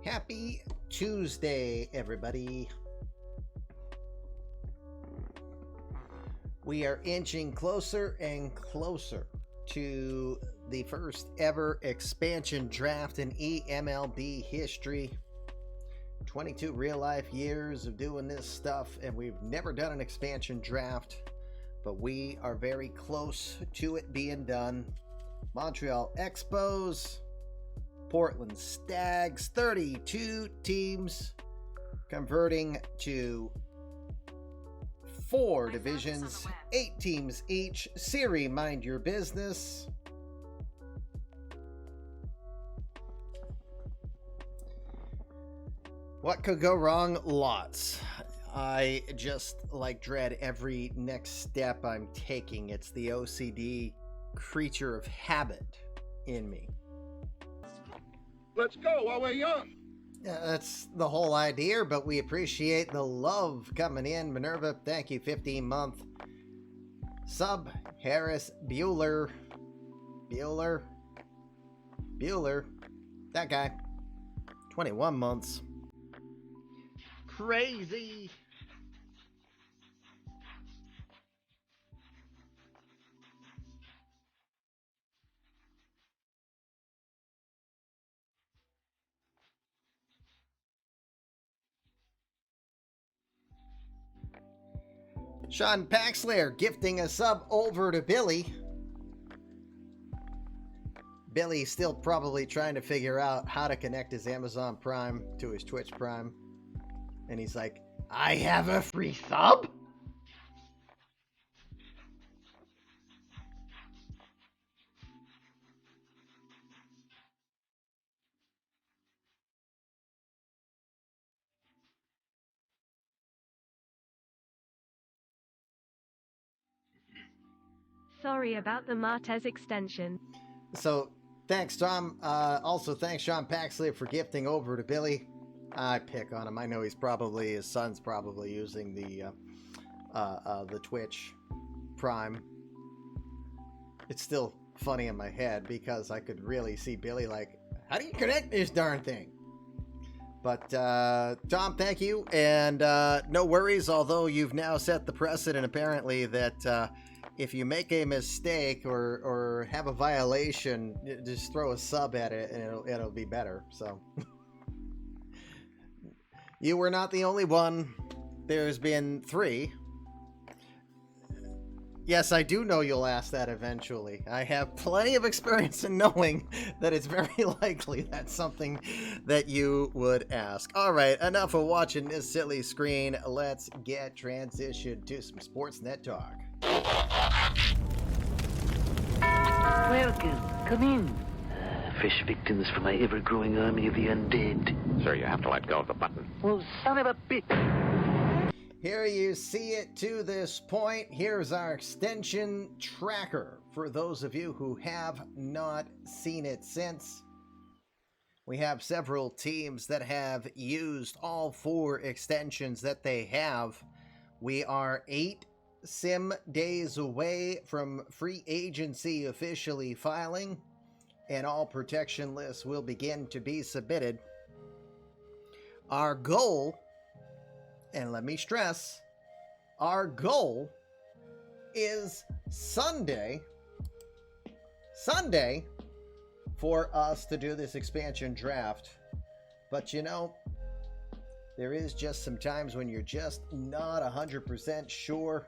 Happy Tuesday, everybody. We are inching closer and closer to the first ever expansion draft in eMLB history. 22 real life years of doing this stuff, and we've never done an expansion draft, but we are very close to it being done. Montreal Expos, Portland Stags, 32 teams converting to 4 divisions, 8 teams each. Siri, mind your business. What could go wrong? Lots. I just dread every next step I'm taking. It's the OCD creature of habit in me. Let's go while we're young. Yeah, that's the whole idea, but we appreciate the love coming in. Minerva, thank you. 15-month sub. Harris Bueller, that guy. 21 months. Crazy. Sean Paxler gifting a sub over to Billy. Billy's still probably trying to figure out how to connect his Amazon Prime to his Twitch Prime. And he's like, I have a free sub? Sorry about the Martez extension. So, thanks, Tom. Also, thanks, Sean Paxley, for gifting over to Billy. I pick on him. I know his son's probably using the Twitch Prime. It's still funny in my head because I could really see Billy like, how do you connect this darn thing? But, Tom, thank you. And no worries, although you've now set the precedent, apparently, that if you make a mistake or have a violation, just throw a sub at it and it'll be better. So you were not the only one. There's been 3. Yes, I do know you'll ask that eventually. I have plenty of experience in knowing that it's very likely that's something that you would ask. All right, enough of watching this silly screen. Let's get transitioned to some Sportsnet talk. Welcome. Come in. Fresh victims for my ever-growing army of the undead. Sir, you have to let go of the button. Oh, son of a bitch. Here you see it to this point. Here's our extension tracker for those of you who have not seen it since. We have several teams that have used all 4 extensions that they have. We are 8 sim days away from free agency officially filing, and all protection lists will begin to be submitted. Our goal, and let me stress, our goal is Sunday for us to do this expansion draft. But you know, there is just some times when you're just not 100% sure.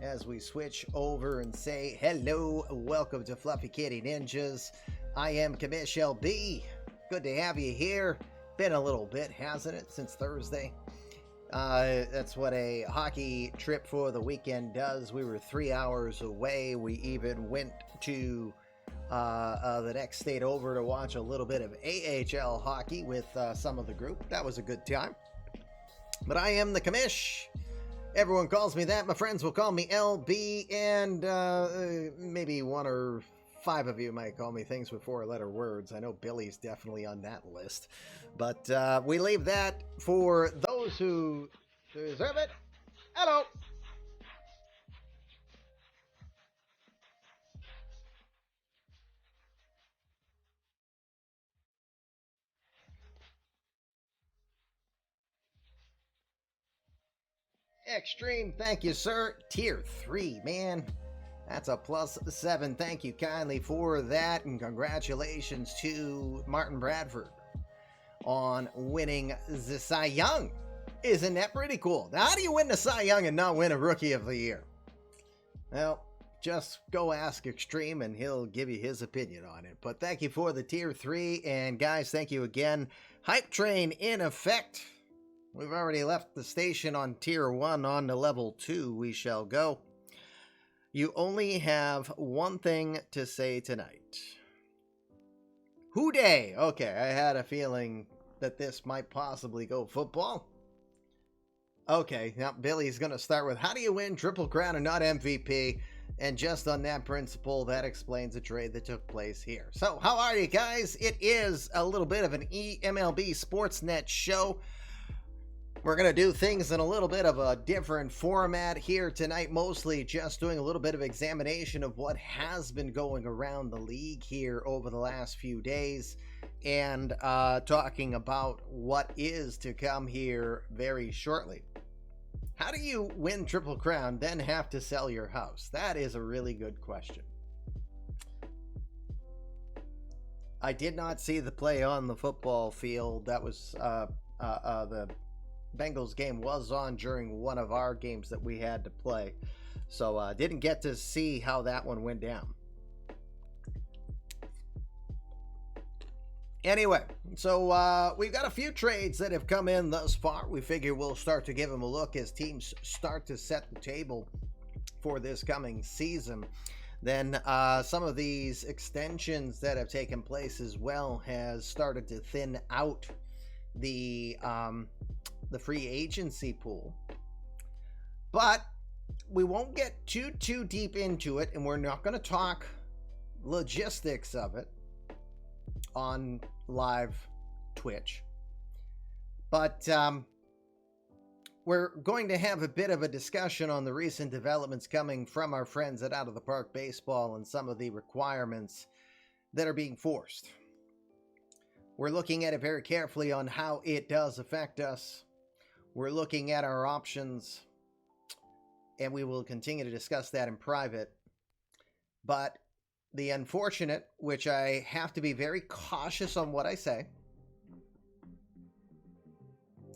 As we switch over and say hello, welcome to Fluffy Kitty Ninjas. I am Commish LB. Good to have you here. Been a little bit, hasn't it, since Thursday? That's what a hockey trip for the weekend does. We were 3 hours away. We even went to the next state over to watch a little bit of AHL hockey with some of the group. That was a good time. But I am the Commish. Everyone calls me that. My friends will call me LB, and maybe 1 or 5 of you might call me things with 4-letter words. I know Billy's definitely on that list. But we leave that for those who deserve it. Hello! Extreme, thank you, sir. Tier 3, man. That's a +7. Thank you kindly for that. And congratulations to Martin Bradford on winning the Cy Young. Isn't that pretty cool? Now, how do you win the Cy Young and not win a Rookie of the Year? Well, just go ask Extreme and he'll give you his opinion on it. But thank you for the Tier 3. And guys, thank you again. Hype train in effect. We've already left the station on Tier 1. On to Level 2 we shall go. You only have one thing to say tonight. Hooday! Okay, I had a feeling that this might possibly go football. Okay, now Billy's going to start with, how do you win Triple Crown and not MVP? And just on that principle, that explains the trade that took place here. So, how are you guys? It is a little bit of an eMLB Sportsnet show. We're going to do things in a little bit of a different format here tonight, mostly just doing a little bit of examination of what has been going around the league here over the last few days, and talking about what is to come here very shortly. How do you win Triple Crown, then have to sell your house? That is a really good question. I did not see the play on the football field. That was the Bengals game was on during one of our games that we had to play. So didn't get to see how that one went down. Anyway, so we've got a few trades that have come in thus far. We figure we'll start to give them a look as teams start to set the table for this coming season. Then some of these extensions that have taken place as well has started to thin out the free agency pool. But we won't get too deep into it, and we're not going to talk logistics of it on live Twitch. But we're going to have a bit of a discussion on the recent developments coming from our friends at Out of the Park Baseball and some of the requirements that are being forced. We're looking at it very carefully on how it does affect us. We're looking at our options, and we will continue to discuss that in private. But the unfortunate, which I have to be very cautious on what I say,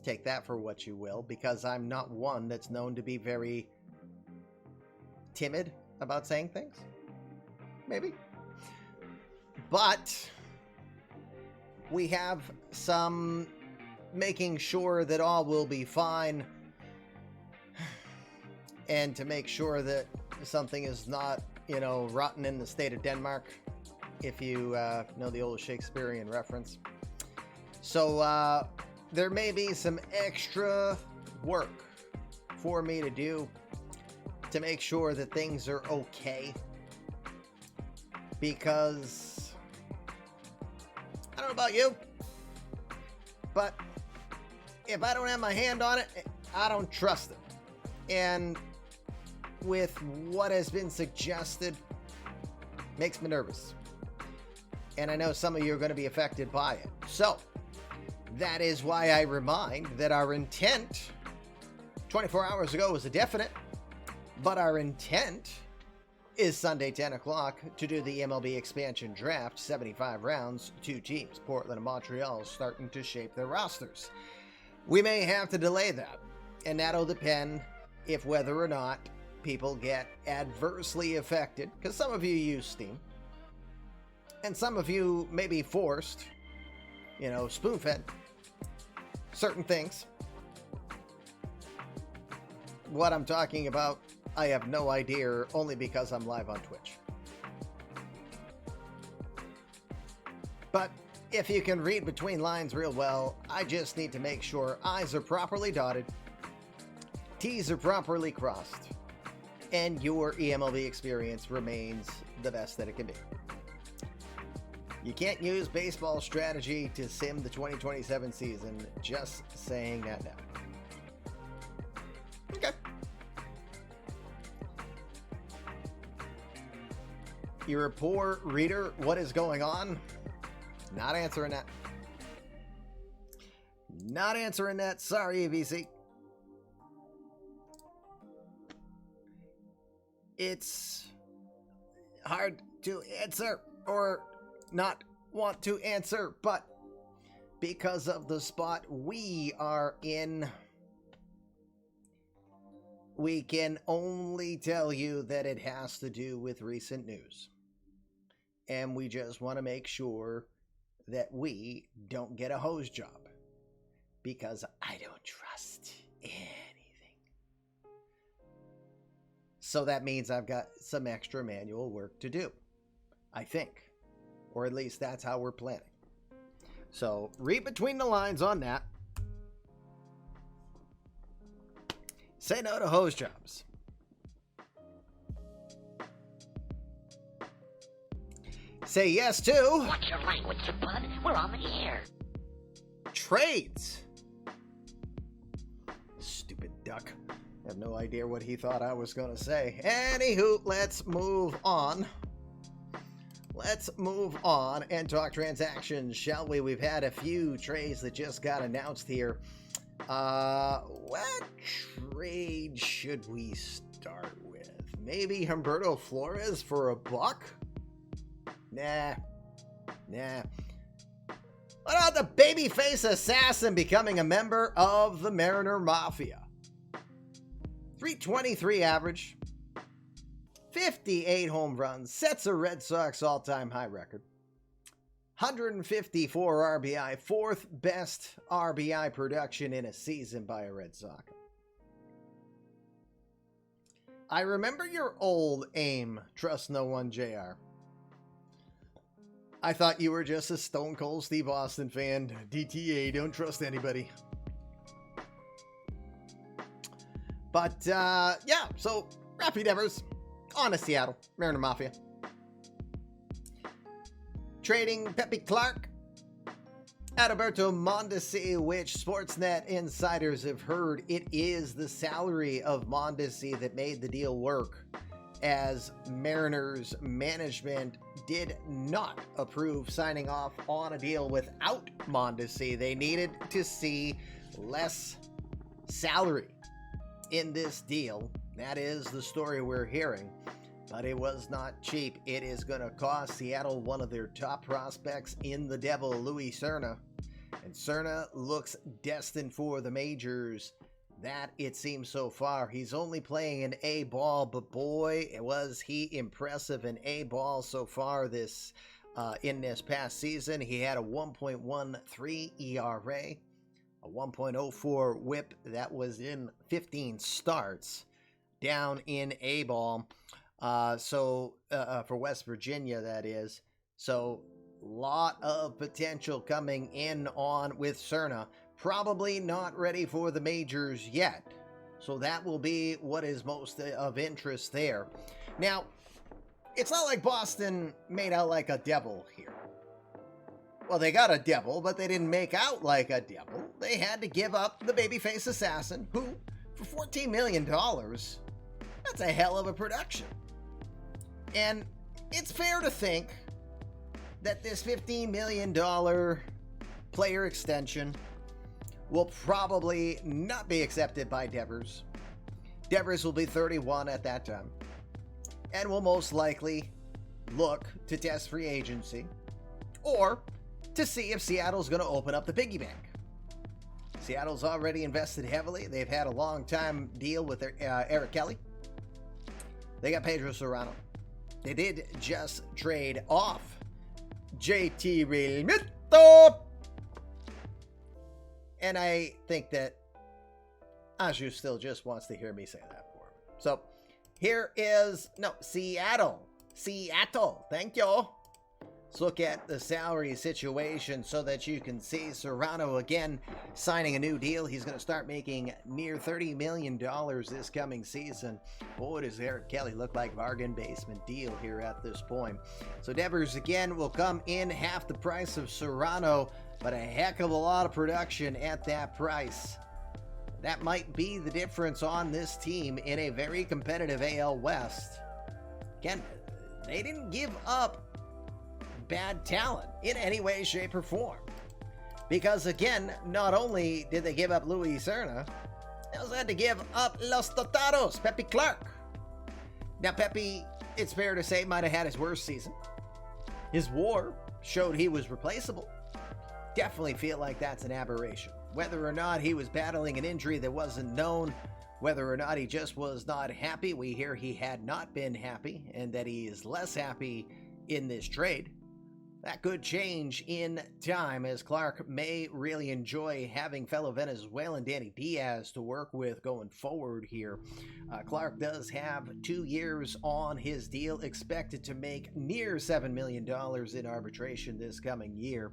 take that for what you will, because I'm not one that's known to be very timid about saying things. Maybe. But we have some making sure that all will be fine, and to make sure that something is not, you know, rotten in the state of Denmark, if you know the old Shakespearean reference. So there may be some extra work for me to do to make sure that things are okay, because I don't know about you, but if I don't have my hand on it, I don't trust it. And with what has been suggested, makes me nervous. And I know some of you are going to be affected by it. So that is why I remind that our intent 24 hours ago was a definite, but our intent is Sunday 10 o'clock to do the eMLB expansion draft, 75 rounds, 2 teams, Portland and Montreal, starting to shape their rosters. We may have to delay that, and that'll depend if whether or not people get adversely affected, because some of you use Steam, and some of you may be forced, you know, spoon-fed certain things. What I'm talking about, I have no idea, only because I'm live on Twitch. But if you can read between lines real well, I just need to make sure I's are properly dotted, T's are properly crossed, and your eMLB experience remains the best that it can be. You can't use baseball strategy to sim the 2027 season, just saying that now. Okay. You're a poor reader. What is going on? Not answering that. Not answering that. Sorry, AVC. it's hard to answer or not want to answer, but because of the spot we are in, we can only tell you that it has to do with recent news. And we just want to make sure that we don't get a hose job, because I don't trust anything. So that means I've got some extra manual work to do, I think. Or at least that's how we're planning. So read between the lines on that. Say no to hose jobs. Say yes to... Watch your language, bud. We're on the air. Trades. Stupid duck. I have no idea what he thought I was going to say. Anywho, let's move on. Let's move on and talk transactions, shall we? We've had a few trades that just got announced here. What trade should we start with? Maybe Humberto Flores for $1? Nah. What about the babyface assassin becoming a member of the Mariner Mafia? 323 average, 58 home runs, sets a Red Sox all-time high record, 154 RBI, fourth best RBI production in a season by a Red Sox. I remember your old aim, Trust No One JR. I thought you were just a Stone Cold Steve Austin fan. DTA, don't trust anybody. But, yeah, so Raffy Devers on to Seattle, Mariner Mafia. Trading Pepe Clark, Adalberto Mondesi, which Sportsnet insiders have heard it is the salary of Mondesi that made the deal work, as Mariners management did not approve signing off on a deal without Mondesi. They needed to see less salary in this deal. That is the story we're hearing, but it was not cheap. It is going to cost Seattle one of their top prospects in the Devil, Louis Cerna, and Cerna looks destined for the majors. That it seems so far. He's only playing an A ball, but boy, was he impressive in A ball so far this in this past season. He had a 1.13 ERA, a 1.04 whip. That was in 15 starts down in A ball. For West Virginia, that is. So lot of potential coming in on with Cerna. Probably not ready for the majors yet. So that will be what is most of interest there. Now, it's not like Boston made out like a devil here. Well, they got a devil, but they didn't make out like a devil. They had to give up the babyface assassin, who, for $14 million, that's a hell of a production. And it's fair to think that this $15 million player extension will probably not be accepted by Devers. Devers will be 31 at that time and will most likely look to test free agency or to see if Seattle's going to open up the piggy bank. Seattle's already invested heavily. They've had a long time deal with their, Eric Kelly. They got Pedro Serrano. They did just trade off JT Realmuto. And I think that Aju still just wants to hear me say that for him. So here is, Seattle. Thank you. Let's look at the salary situation so that you can see Serrano again signing a new deal. He's going to start making near $30 million this coming season. Boy, does Eric Kelly look like bargain basement deal here at this point. So Devers again will come in half the price of Serrano, but a heck of a lot of production at that price. That might be the difference on this team in a very competitive AL West. Again, they didn't give up bad talent in any way, shape, or form. Because again, not only did they give up Louis Cerna, they also had to give up Los Totados, Pepe Clark. Now, Pepe, it's fair to say, might have had his worst season. His WAR showed he was replaceable. Definitely feel like that's an aberration. Whether or not he was battling an injury that wasn't known, whether or not he just was not happy, we hear he had not been happy and that he is less happy in this trade. That could change in time, as Clark may really enjoy having fellow Venezuelan Danny Diaz to work with going forward here. Clark does have 2 years on his deal, expected to make near $7 million in arbitration this coming year.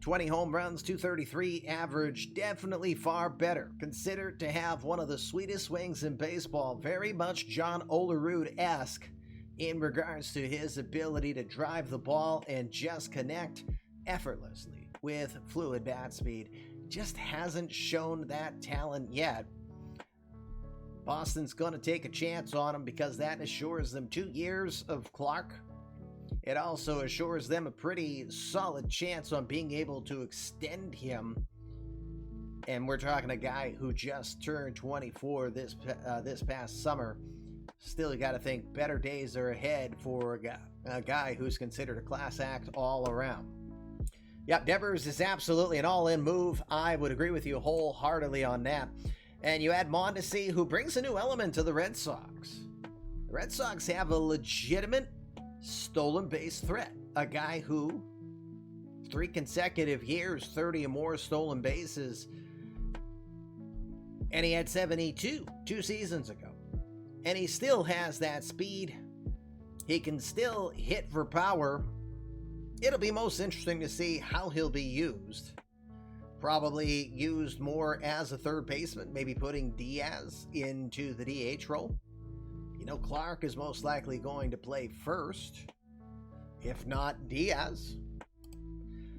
20 home runs, 233 average, definitely far better. Considered to have one of the sweetest swings in baseball, very much John Olerud-esque in regards to his ability to drive the ball and just connect effortlessly with fluid bat speed. Just hasn't shown that talent yet. Boston's going to take a chance on him because that assures them 2 years of Clark. It also assures them a pretty solid chance on being able to extend him. And we're talking a guy who just turned 24 this past summer. Still, you got to think better days are ahead for a guy who's considered a class act all around. Yep, Devers is absolutely an all-in move. I would agree with you wholeheartedly on that. And you add Mondesi, who brings a new element to the Red Sox. The Red Sox have a legitimate stolen base threat. A guy who, 3 consecutive years, 30 or more stolen bases, and he had 72 2 seasons ago. And he still has that speed. He can still hit for power. It'll be most interesting to see how he'll be used. Probably used more as a third baseman, maybe putting Diaz into the DH role. You know, Clark is most likely going to play first, if not Diaz.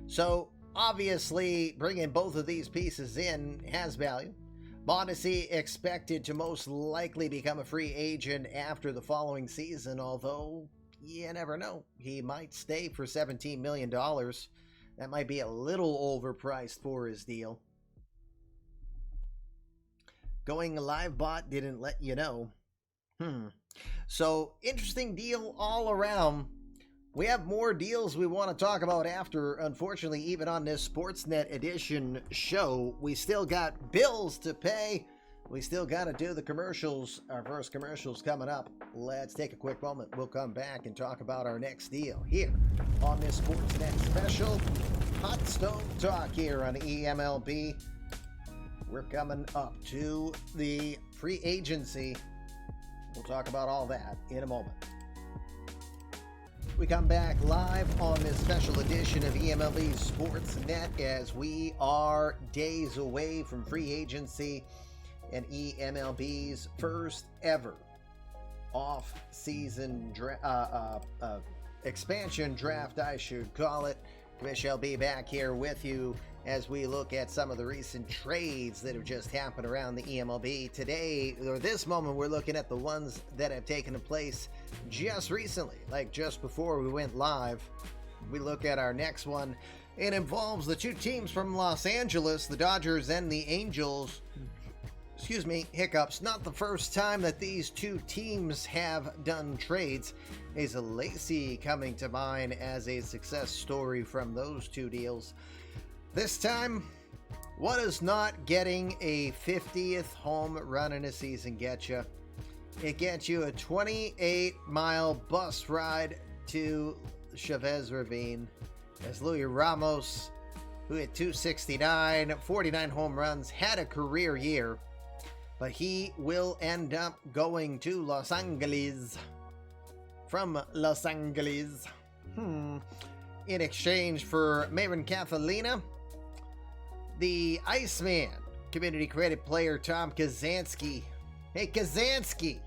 So, obviously, bringing both of these pieces in has value. Mondesi expected to most likely become a free agent after the following season, although you never know. He might stay for $17 million. That might be a little overpriced for his deal. Going live bot didn't let you know. So, interesting deal all around. We have more deals we want to talk about after. Unfortunately, even on this Sportsnet edition show, we still got bills to pay. We still got to do the commercials. Our first commercial's coming up. Let's take a quick moment. We'll come back and talk about our next deal here on this Sportsnet special Hot Stove Talk here on eMLB. We're coming up to the free agency. We'll talk about all that in a moment. We come back live on this special edition of eMLBSportsNet as we are days away from free agency and eMLB's first ever off-season expansion draft, I should call it. Commish will be back here with you as we look at some of the recent trades that have just happened around the eMLB. Today, or this moment, we're looking at the ones that have taken place just recently, like just before we went live. We look at our next one. It involves the 2 teams from Los Angeles, the Dodgers and the Angels. Excuse me, hiccups. Not the first time that these 2 teams have done trades. Asa Lacy coming to mind as a success story from those 2 deals. This time, what does not getting a 50th home run in a season get you? It gets you a 28-mile bus ride to Chavez Ravine as Luis Ramos, who hit 269, 49 home runs, had a career year, but he will end up going to Los Angeles from Los Angeles in exchange for Marin Catalina, the Iceman, community credit player Tom Kazansky. Hey, Kazansky!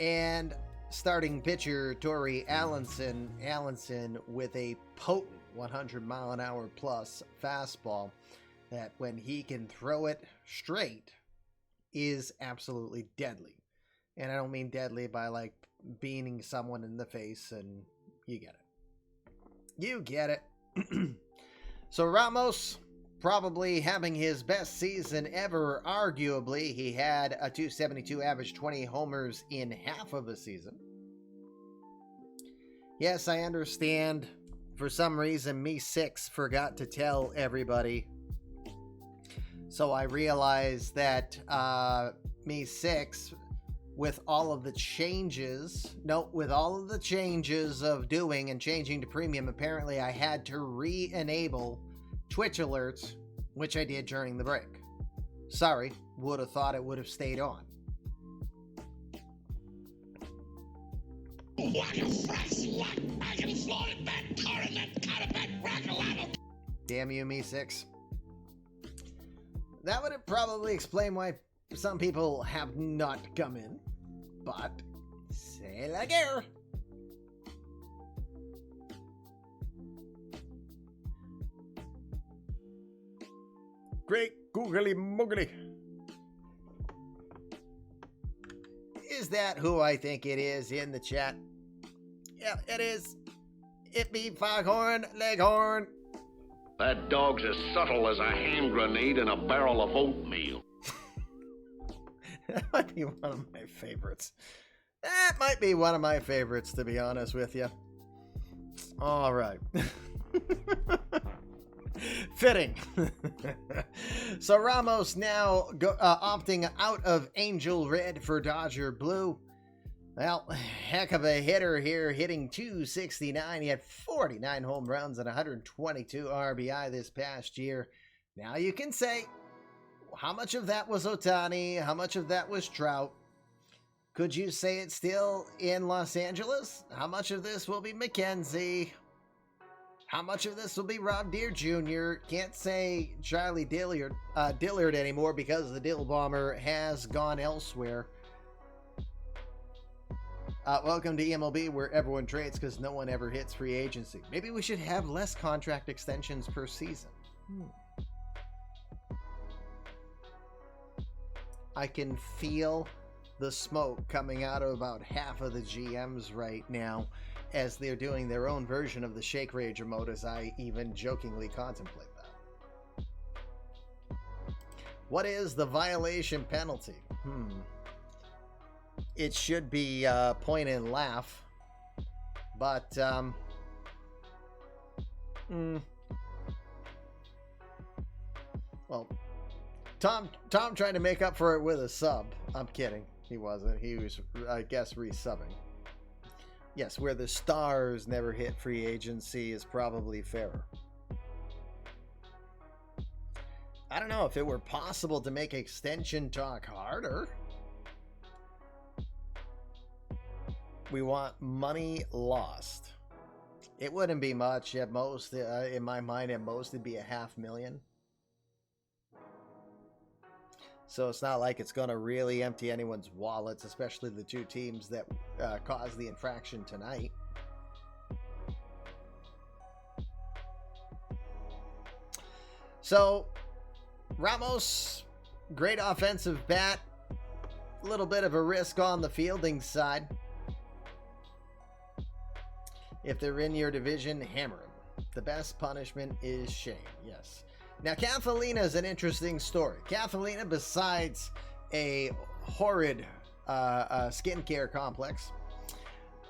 And starting pitcher Tori Allenson. Allenson with a potent 100-mile-an-hour plus fastball that when he can throw it straight is absolutely deadly. And I don't mean deadly by like beaning someone in the face, and you get it. You get it. So Ramos, probably having his best season ever, arguably. He had a 272 average, 20 homers in half of a season. Yes, I understand. For some reason, Me6 forgot to tell everybody. So I realized that Me6, with all of the changes of doing and changing to premium, apparently I had to re-enable Twitch alerts, which I did during the break. Sorry, would have thought it would have stayed on. Damn you, Me6. That would have probably explained why some people have not come in, but c'est la guerre. Great googly moogly. Is that who I think it is in the chat? Yeah, it is. It be Foghorn Leghorn. That dog's as subtle as a hand grenade in a barrel of oatmeal. That might be one of my favorites. That might be one of my favorites, to be honest with you. All right. Fitting. So Ramos now opting out of Angel Red for Dodger Blue. Well, heck of a hitter here, hitting 269. He had 49 home runs and 122 RBI this past year. Now you can say, how much of that was Ohtani? How much of that was Trout? Could you say it's still in Los Angeles? How much of this will be McKenzie? How much of this will be Rob Deere Jr.? Can't say Charlie Dillard anymore because the Dill Bomber has gone elsewhere. Welcome to eMLB, where everyone trades because no one ever hits free agency. Maybe we should have less contract extensions per season. I can feel the smoke coming out of about half of the GMs right now as they're doing their own version of the Shake Rager mode, as I even jokingly contemplate that. What is the violation penalty? It should be point and laugh, but well, Tom tried to make up for it with a sub. I'm kidding. He wasn't. He was, I guess, resubbing. Yes, where the stars never hit free agency is probably fairer. I don't know if it were possible to make extension talk harder. We want money lost. It wouldn't be much. At most, in my mind, at most, it'd be $500,000. So it's not like it's going to really empty anyone's wallets, especially the two teams that caused the infraction tonight. So, Ramos, great offensive bat. A little bit of a risk on the fielding side. If they're in your division, hammer them. The best punishment is shame. Yes. Now, Catalina is an interesting story. Catalina, besides a horrid skincare complex,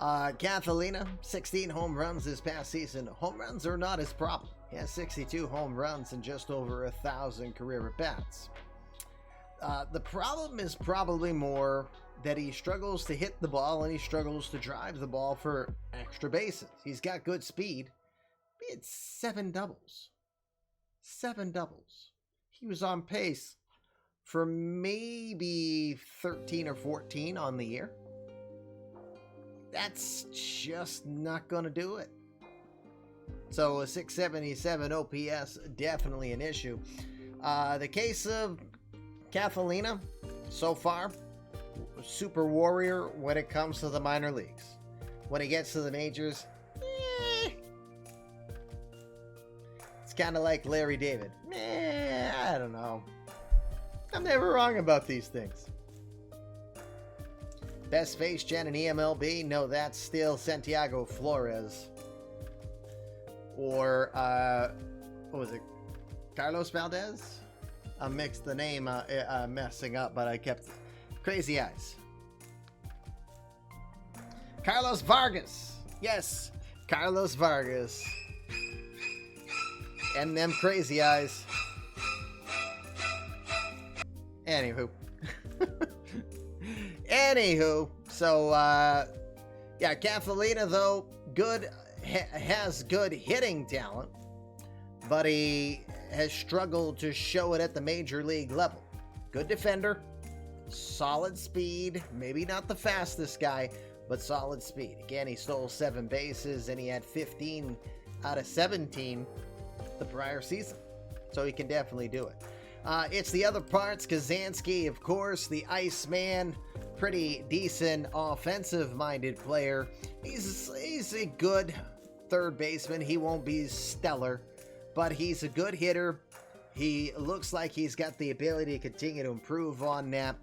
Catalina, 16 home runs this past season. Home runs are not his problem. He has 62 home runs and just over 1,000 career at-bats. The problem is probably more that he struggles to hit the ball and he struggles to drive the ball for extra bases. He's got good speed. He had 7 doubles. 7 doubles. He was on pace for maybe 13 or 14 on the year. That's just not going to do it. So a 677 OPS, definitely an issue. The case of Catalina, so far, super warrior when it comes to the minor leagues. When he gets to the majors, it's kind of like Larry David. I don't know. I'm never wrong about these things. Best face gen in eMLB? No, that's still Santiago Flores. Or, what was it? Carlos Valdez? I mixed the name messing up, but I kept Crazy Eyes. Carlos Vargas. Yes, Carlos Vargas. And them Crazy Eyes. Anywho. So, yeah, Catalina, though, has good hitting talent, but he has struggled to show it at the major league level. Good defender, solid speed, maybe not the fastest guy, but solid speed. Again, he stole 7 bases, and he had 15 out of 17 the prior season, so he can definitely do it. It's the other parts. Kazansky, of course, the Iceman, pretty decent offensive-minded player. He's a good third baseman. He won't be stellar, but he's a good hitter. He looks like he's got the ability to continue to improve on that.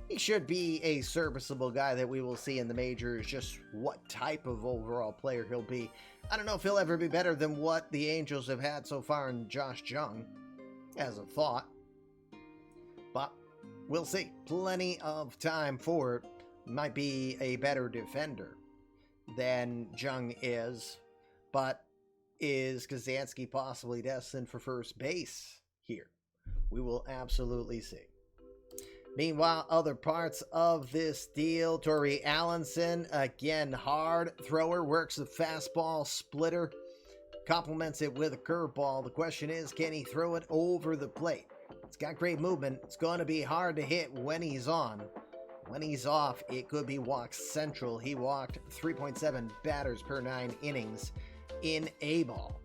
He should be a serviceable guy that we will see in the majors. Just what type of overall player he'll be, I don't know if he'll ever be better than what the Angels have had so far in Josh Jung, as a thought. But we'll see. Plenty of time for it. Might be a better defender than Jung is, but is Kazansky possibly destined for first base here? We will absolutely see. Meanwhile, other parts of this deal, Torrey Allenson, again, hard thrower, works the fastball splitter, complements it with a curveball. The question is, can he throw it over the plate? It's got great movement. It's going to be hard to hit when he's on. When he's off, it could be walk central. He walked 3.7 batters per 9 innings in A ball.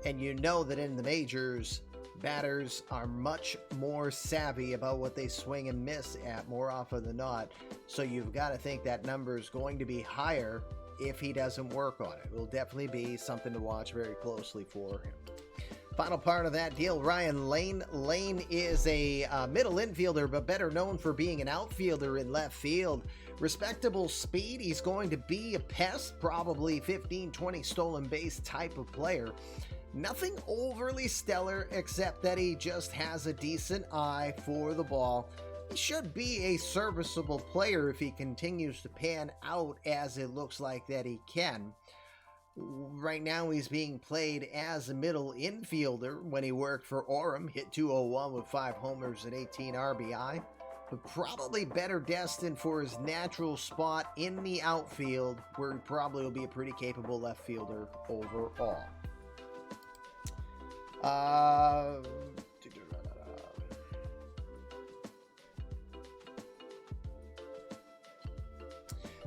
And you know that in the majors, batters are much more savvy about what they swing and miss at more often than not. So you've got to think that number is going to be higher if he doesn't work on it. It will definitely be something to watch very closely for him. Final part of that deal, Ryan Lane. Lane is a middle infielder, but better known for being an outfielder in left field. Respectable speed. He's going to be a pest, probably 15-20 stolen base type of player. Nothing overly stellar, except that he just has a decent eye for the ball. He should be a serviceable player if he continues to pan out as it looks like that he can. Right now he's being played as a middle infielder when he worked for Orem, hit .201 with 5 homers and 18 RBI, but probably better destined for his natural spot in the outfield, where he probably will be a pretty capable left fielder overall.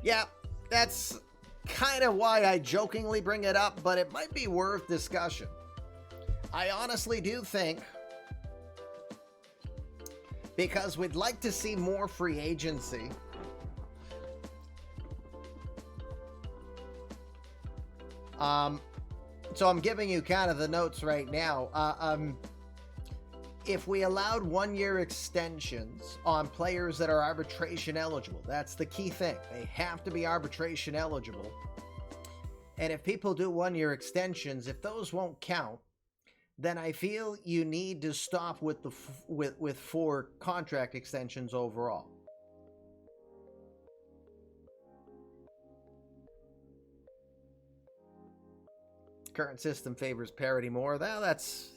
Yeah, that's kind of why I jokingly bring it up, but it might be worth discussion. I honestly do think, because we'd like to see more free agency, so I'm giving you kind of the notes right now. If we allowed 1-year extensions on players that are arbitration eligible, that's the key thing. They have to be arbitration eligible. And if people do 1-year extensions, if those won't count, then I feel you need to stop with the with 4 contract extensions overall. Current system favors parity more. That's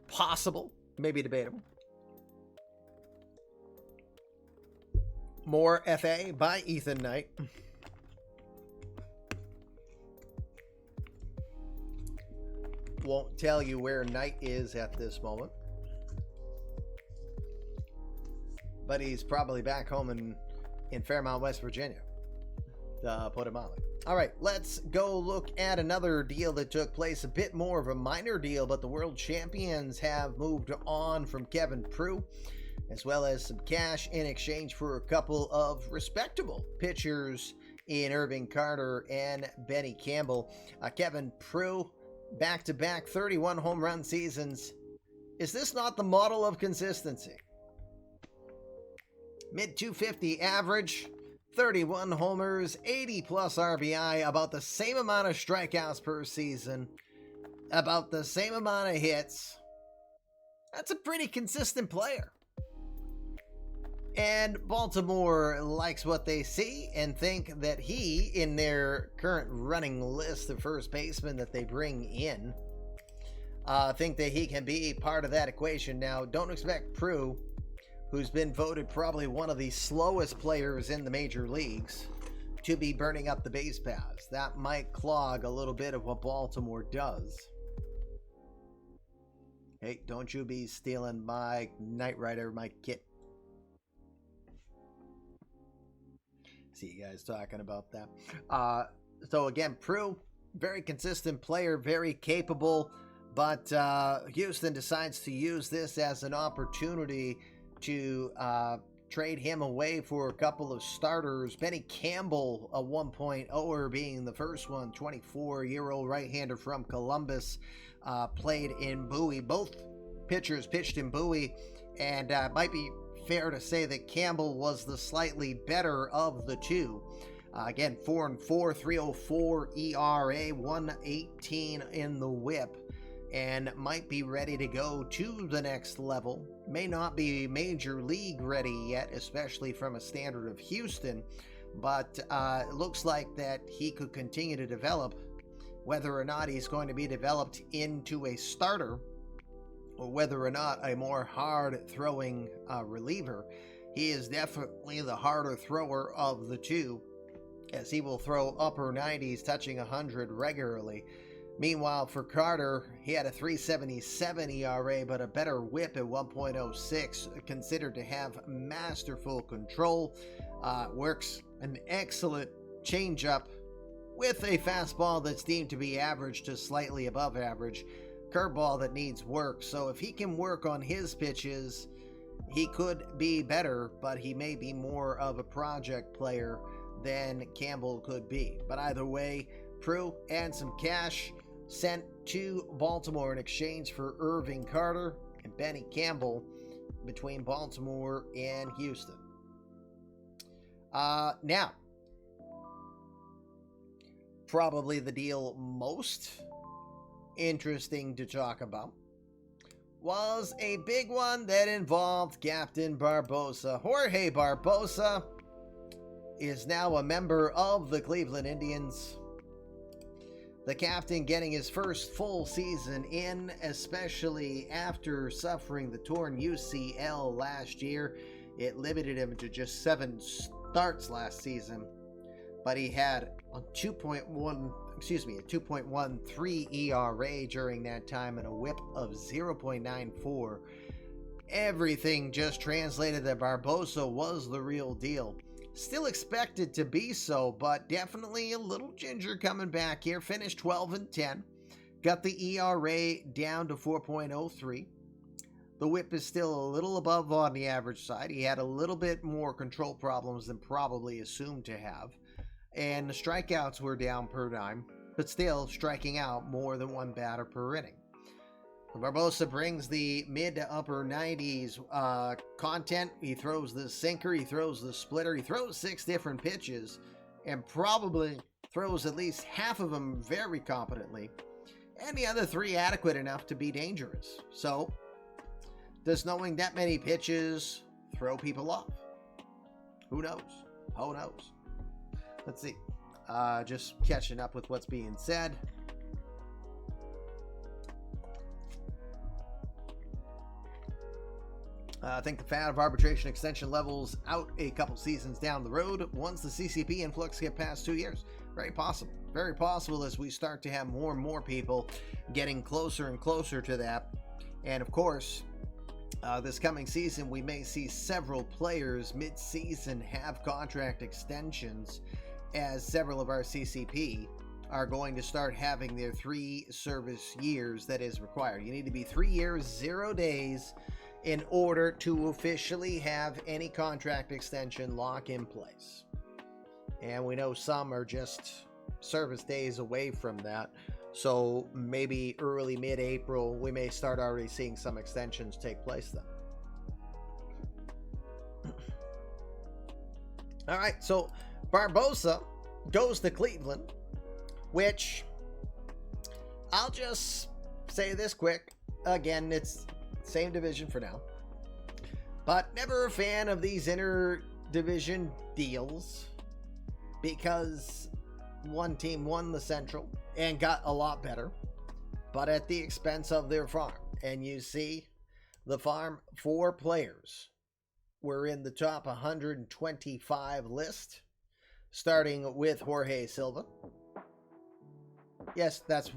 possible. Maybe debatable. More FA by Ethan Knight. Won't tell you where Knight is at this moment, but he's probably back home in Fairmount, West Virginia, to put it mildly. All right, let's go look at another deal that took place, a bit more of a minor deal, but the world champions have moved on from Kevin Prue, as well as some cash in exchange for a couple of respectable pitchers in Irving Carter and Benny Campbell. Kevin Prue, back-to-back 31 home run seasons. Is this not the model of consistency? Mid-250 average, 31 homers, 80-plus RBI, about the same amount of strikeouts per season, about the same amount of hits. That's a pretty consistent player. And Baltimore likes what they see and think that he, in their current running list of first basemen that they bring in, think that he can be part of that equation. Now, don't expect Prue, who's been voted probably one of the slowest players in the major leagues, to be burning up the base paths. That might clog a little bit of what Baltimore does. Hey, don't you be stealing my Knight Rider, my kit. See you guys talking about that. So again, Prue, very consistent player, very capable, but Houston decides to use this as an opportunity to trade him away for a couple of starters. Benny Campbell, a 1.0er, being the first one, 24-year-old right-hander from Columbus, played in Bowie. Both pitchers pitched in Bowie, and might be fair to say that Campbell was the slightly better of the two. Again, 4-4, 3.04 ERA, 118 in the WHIP, and might be ready to go to the next level. May not be major league ready yet, especially from a standard of Houston, but it looks like that he could continue to develop. Whether or not he's going to be developed into a starter, or whether or not a more hard-throwing reliever, he is definitely the harder thrower of the two, as he will throw upper 90s, touching 100 regularly. Meanwhile, for Carter, he had a 3.77 ERA, but a better whip at 1.06, considered to have masterful control. Works an excellent changeup with a fastball that's deemed to be average to slightly above average. Curveball that needs work. So if he can work on his pitches, he could be better, but he may be more of a project player than Campbell could be. But either way, Prue and some cash sent to Baltimore in exchange for Irving Carter and Benny Campbell between Baltimore and Houston. Now, probably the deal most interesting to talk about was a big one that involved Captain Barbosa. Jorge Barbosa is now a member of the Cleveland Indians. The captain getting his first full season in, especially after suffering the torn UCL last year. It limited him to just 7 starts last season, but he had a 2.13 ERA during that time and a whip of 0.94. Everything just translated that Barbosa was the real deal. Still expected to be so, but definitely a little ginger coming back here. Finished 12-10. Got the ERA down to 4.03. The whip is still a little above on the average side. He had a little bit more control problems than probably assumed to have. And the strikeouts were down per nine, but still striking out more than one batter per inning. Barbosa brings the mid to upper 90s content. He throws the sinker, he throws the splitter, he throws 6 different pitches, and probably throws at least half of them very competently, and the other 3 adequate enough to be dangerous. So, does knowing that many pitches throw people off? Who knows? Who knows? Let's see. Just catching up with what's being said. I think the fan of arbitration extension levels out a couple seasons down the road once the CCP influx get past 2 years. Very possible. Very possible as we start to have more and more people getting closer and closer to that. And of course, this coming season, we may see several players mid-season have contract extensions, as several of our CCP are going to start having their 3 service years that is required. You need to be 3 years, 0 days in order to officially have any contract extension lock in place. And we know some are just service days away from that. So maybe early mid-April, we may start already seeing some extensions take place then. All right, so Barbosa goes to Cleveland, which I'll just say this quick. Again, it's Same division for now. But never a fan of these inter-division deals because one team won the Central and got a lot better, but at the expense of their farm. And you see, the farm, 4 players were in the top 125 list, starting with Jorge Silva. Yes, that's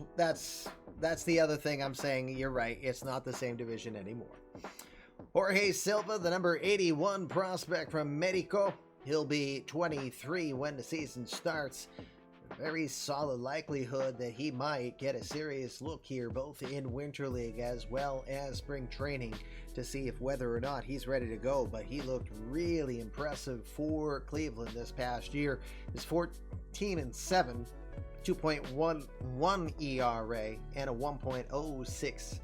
the other thing I'm saying. You're right. It's not the same division anymore. Jorge Silva, the number 81 prospect from Mexico. He'll be 23 when the season starts. A very solid likelihood that he might get a serious look here, both in Winter League as well as spring training, to see if whether or not he's ready to go. But he looked really impressive for Cleveland this past year. His 14-7, 2.11 ERA, and a 1.06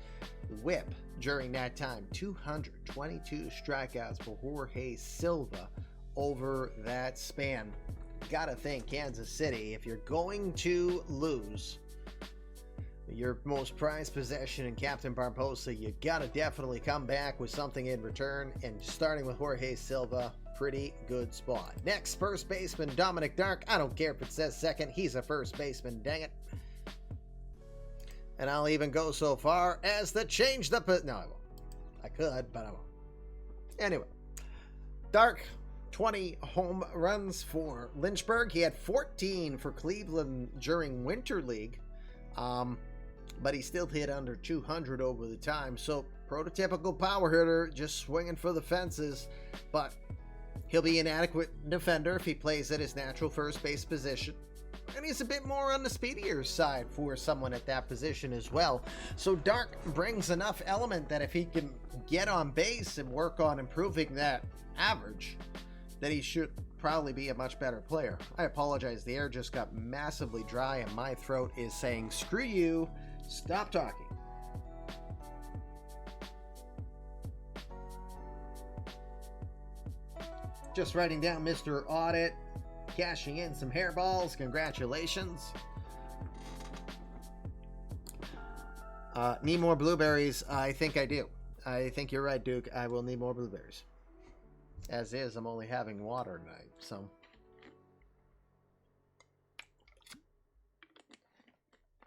whip during that time. 222 strikeouts for Jorge Silva over that span. Gotta think, Kansas City, if you're going to lose your most prized possession in Captain Barbosa, you gotta definitely come back with something in return, and starting with Jorge Silva, pretty good spot. Next, first baseman Dominic Dark. I don't care if it says second, he's a first baseman, dang it. And I'll even go so far as to change the no, I won't. I could, but I won't. Anyway, Dark, 20 home runs for Lynchburg. He had 14 for Cleveland during Winter League, but he still hit under 200 over the time. So prototypical power hitter, just swinging for the fences, but he'll be an adequate defender if he plays at his natural first base position. And he's a bit more on the speedier side for someone at that position as well. So Dark brings enough element that if he can get on base and work on improving that average, that he should probably be a much better player. I apologize, the air just got massively dry and my throat is saying, screw you, stop talking. Just writing down Mr. Audit, cashing in some hairballs, congratulations. Need more blueberries? I think I do. I think you're right, Duke. I will need more blueberries. As is, I'm only having water tonight, so.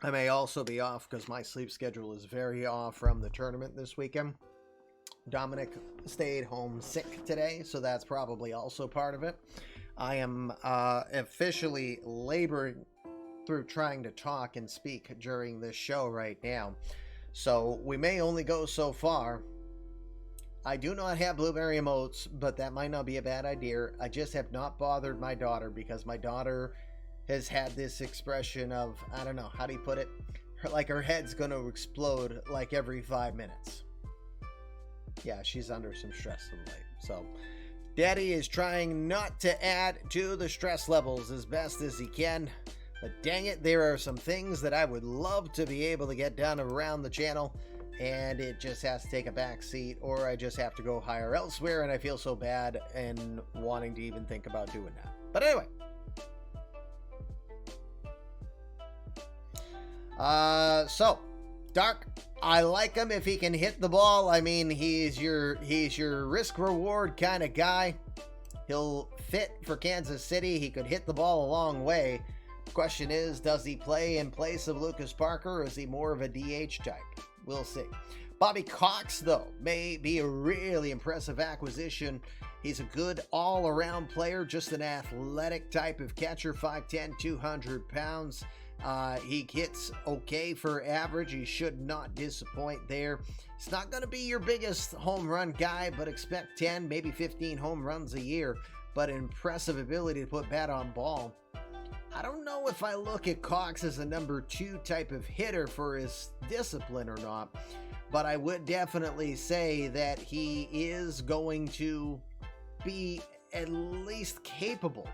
I may also be off because my sleep schedule is very off from the tournament this weekend. Dominic stayed home sick today, so that's probably also part of it. I am officially laboring through trying to talk and speak during this show right now, so we may only go so far. I do not have blueberry emotes, but that might not be a bad idea. I just have not bothered my daughter because my daughter has had this expression of, I don't know, how do you put it? Like her head's going to explode like every 5 minutes. Yeah, she's under some stress of late. So Daddy is trying not to add to the stress levels as best as he can. But dang it, there are some things that I would love to be able to get done around the channel, and it just has to take a back seat, or I just have to go hire elsewhere, and I feel so bad and wanting to even think about doing that. But anyway. So Dark, I like him if he can hit the ball. I mean, he's your risk reward kind of guy. He'll fit for Kansas City. He could hit the ball a long way. Question is, does he play in place of Lucas Parker, or is he more of a DH type? We'll see. Bobby Cox, though, may be a really impressive acquisition. He's a good all-around player, just an athletic type of catcher, 5'10", 200 pounds. He hits okay for average. He should not disappoint there. He's not going to be your biggest home run guy, but expect 10, maybe 15 home runs a year. But impressive ability to put bat on ball. I don't know if I look at Cox as a number 2 type of hitter for his discipline or not, but I would definitely say that he is going to be at least capable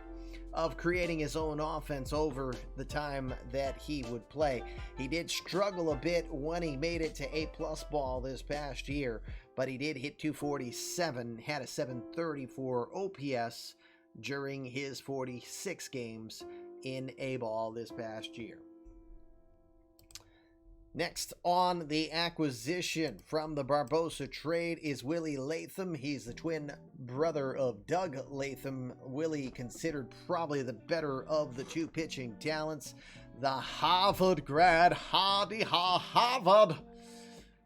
of creating his own offense over the time that he would play. He did struggle a bit when he made it to A+ ball this past year, but he did hit 247, had a 734 OPS during his 46 games in A ball this past year. Next on the acquisition from the Barbosa trade is Willie Latham. He's the twin brother of Doug Latham. Willie considered probably the better of the two pitching talents. The Harvard grad, Harvard.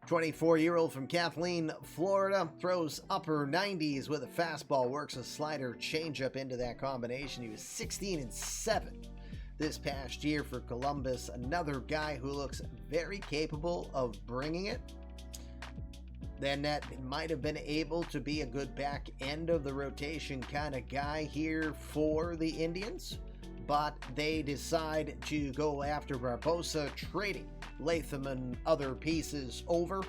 24-year-old from Kathleen, Florida, throws upper 90s with a fastball, works a slider changeup into that combination. He was 16-7 this past year for Columbus. Another guy who looks very capable of bringing it. Then that might have been able to be a good back end of the rotation kind of guy here for the Indians, but they decide to go after Barbosa, trading Latham and other pieces over.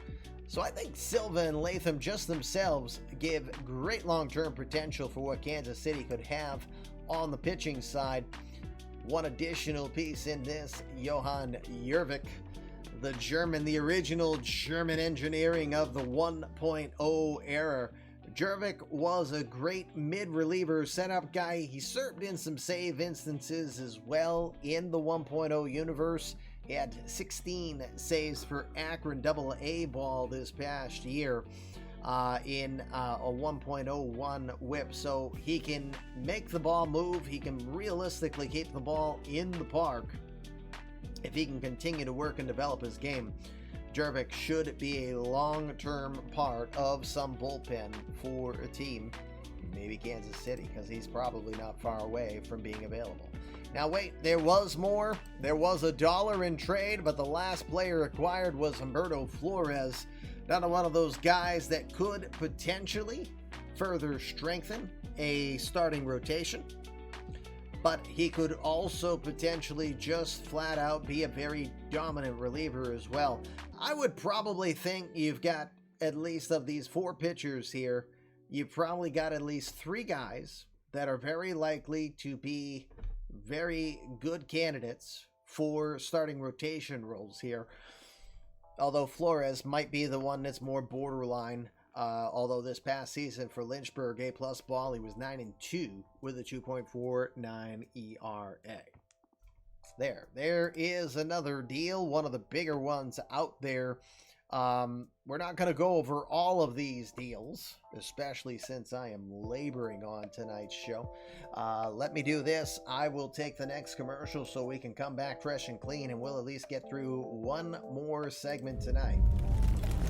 So I think Silva and Latham just themselves give great long-term potential for what Kansas City could have on the pitching side. One additional piece in this, Johan Jurvik, the German, the original German engineering of the 1.0 era. Jurvik was a great mid-reliever setup guy. He served in some save instances as well in the 1.0 universe. He had 16 saves for Akron AA ball this past year in a 1.01 whip. So he can make the ball move. He can realistically keep the ball in the park. If he can continue to work and develop his game, Jurvik should be a long-term part of some bullpen for a team, maybe Kansas City, because he's probably not far away from being available. Now wait, there was more. There was $1 in trade, but the last player acquired was Humberto Flores. Another one of those guys that could potentially further strengthen a starting rotation, but he could also potentially just flat out be a very dominant reliever as well. I would probably think you've got, at least of these 4 pitchers here, you've probably got at least 3 guys that are very likely to be very good candidates for starting rotation roles here. Although Flores might be the one that's more borderline. Although this past season for Lynchburg, A+ ball, he was 9-2 with a 2.49 ERA. There is another deal, one of the bigger ones out there. We're not going to go over all of these deals, especially since I am laboring on tonight's show. Let me do this. I will take the next commercial so we can come back fresh and clean, and we'll at least get through one more segment tonight.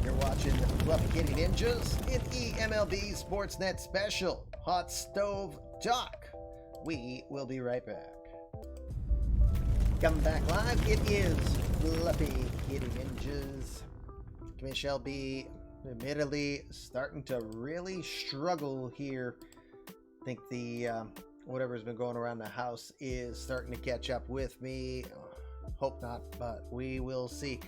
You're watching Fluffy Kitty Ninjas in eMLB Sportsnet Special Hot Stove Talk. We will be right back. Coming back live, it is Fluffy Kitty Ninjas. Michelle B, admittedly, starting to really struggle here. I think the whatever's been going around the house is starting to catch up with me. Hope not, but we will see.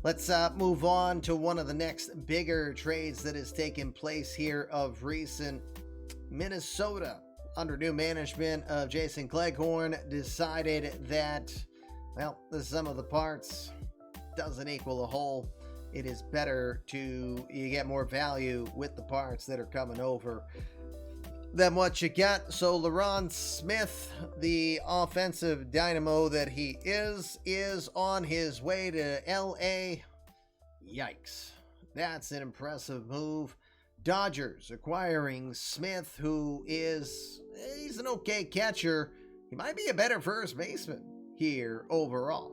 Let's move on to one of the next bigger trades that has taken place here of recent. Minnesota, under new management of Jason Cleghorn, decided that, well, the sum of the parts doesn't equal a whole. It is better you get more value with the parts that are coming over than what you got. So LaRon Smith, the offensive dynamo that he is on his way to LA. Yikes. That's an impressive move. Dodgers acquiring Smith, he's an okay catcher. He might be a better first baseman here overall.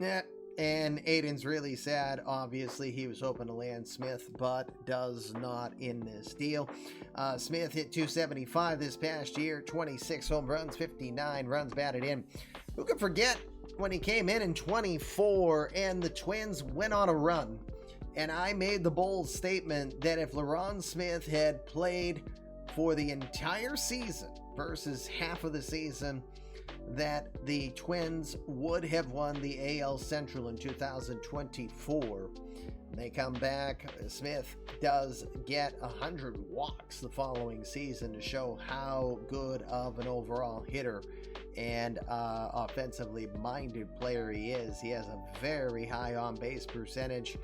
Yeah. And Aiden's really sad. Obviously, he was hoping to land Smith, but does not in this deal. Smith hit .275 this past year, 26 home runs, 59 runs batted in. Who could forget when he came in 24 and the Twins went on a run? And I made the bold statement that if LaRon Smith had played for the entire season versus half of the season, that the Twins would have won the AL Central in 2024. They come back. Smith does get 100 walks the following season to show how good of an overall hitter and offensively minded player he is. He has a very high on-base percentage.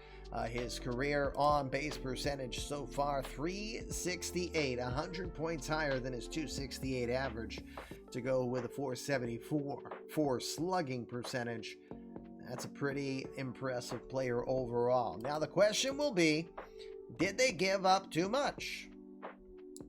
His career on-base percentage so far, 368, 100 points higher than his 268 average, to go with a 474 slugging percentage. That's a pretty impressive player overall. Now the question will be, did they give up too much?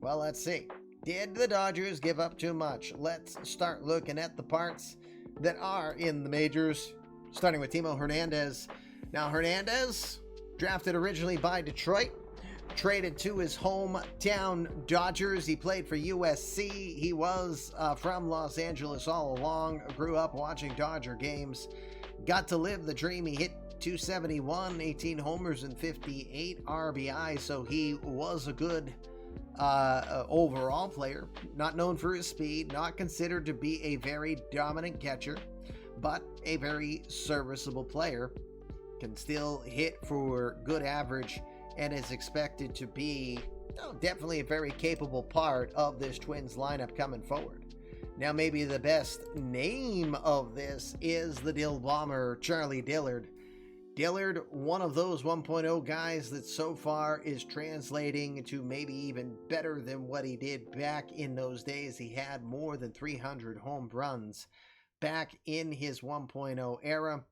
Well, let's see. Did the Dodgers give up too much? Let's start looking at the parts that are in the majors, starting with Timo Hernandez. Now, Hernandez, drafted originally by Detroit, traded to his hometown Dodgers. He played for USC. He was from Los Angeles all along, grew up watching Dodger games, got to live the dream. He hit 271, 18 homers, and 58 RBI, so he was a good overall player. Not known for his speed, not considered to be a very dominant catcher, but a very serviceable player. Can still hit for good average and is expected to be definitely a very capable part of this Twins lineup coming forward. Now, maybe the best name of this is the Dill Bomber, Charlie Dillard. Dillard, one of those 1.0 guys that so far is translating to maybe even better than what he did back in those days. He had more than 300 home runs back in his 1.0 era.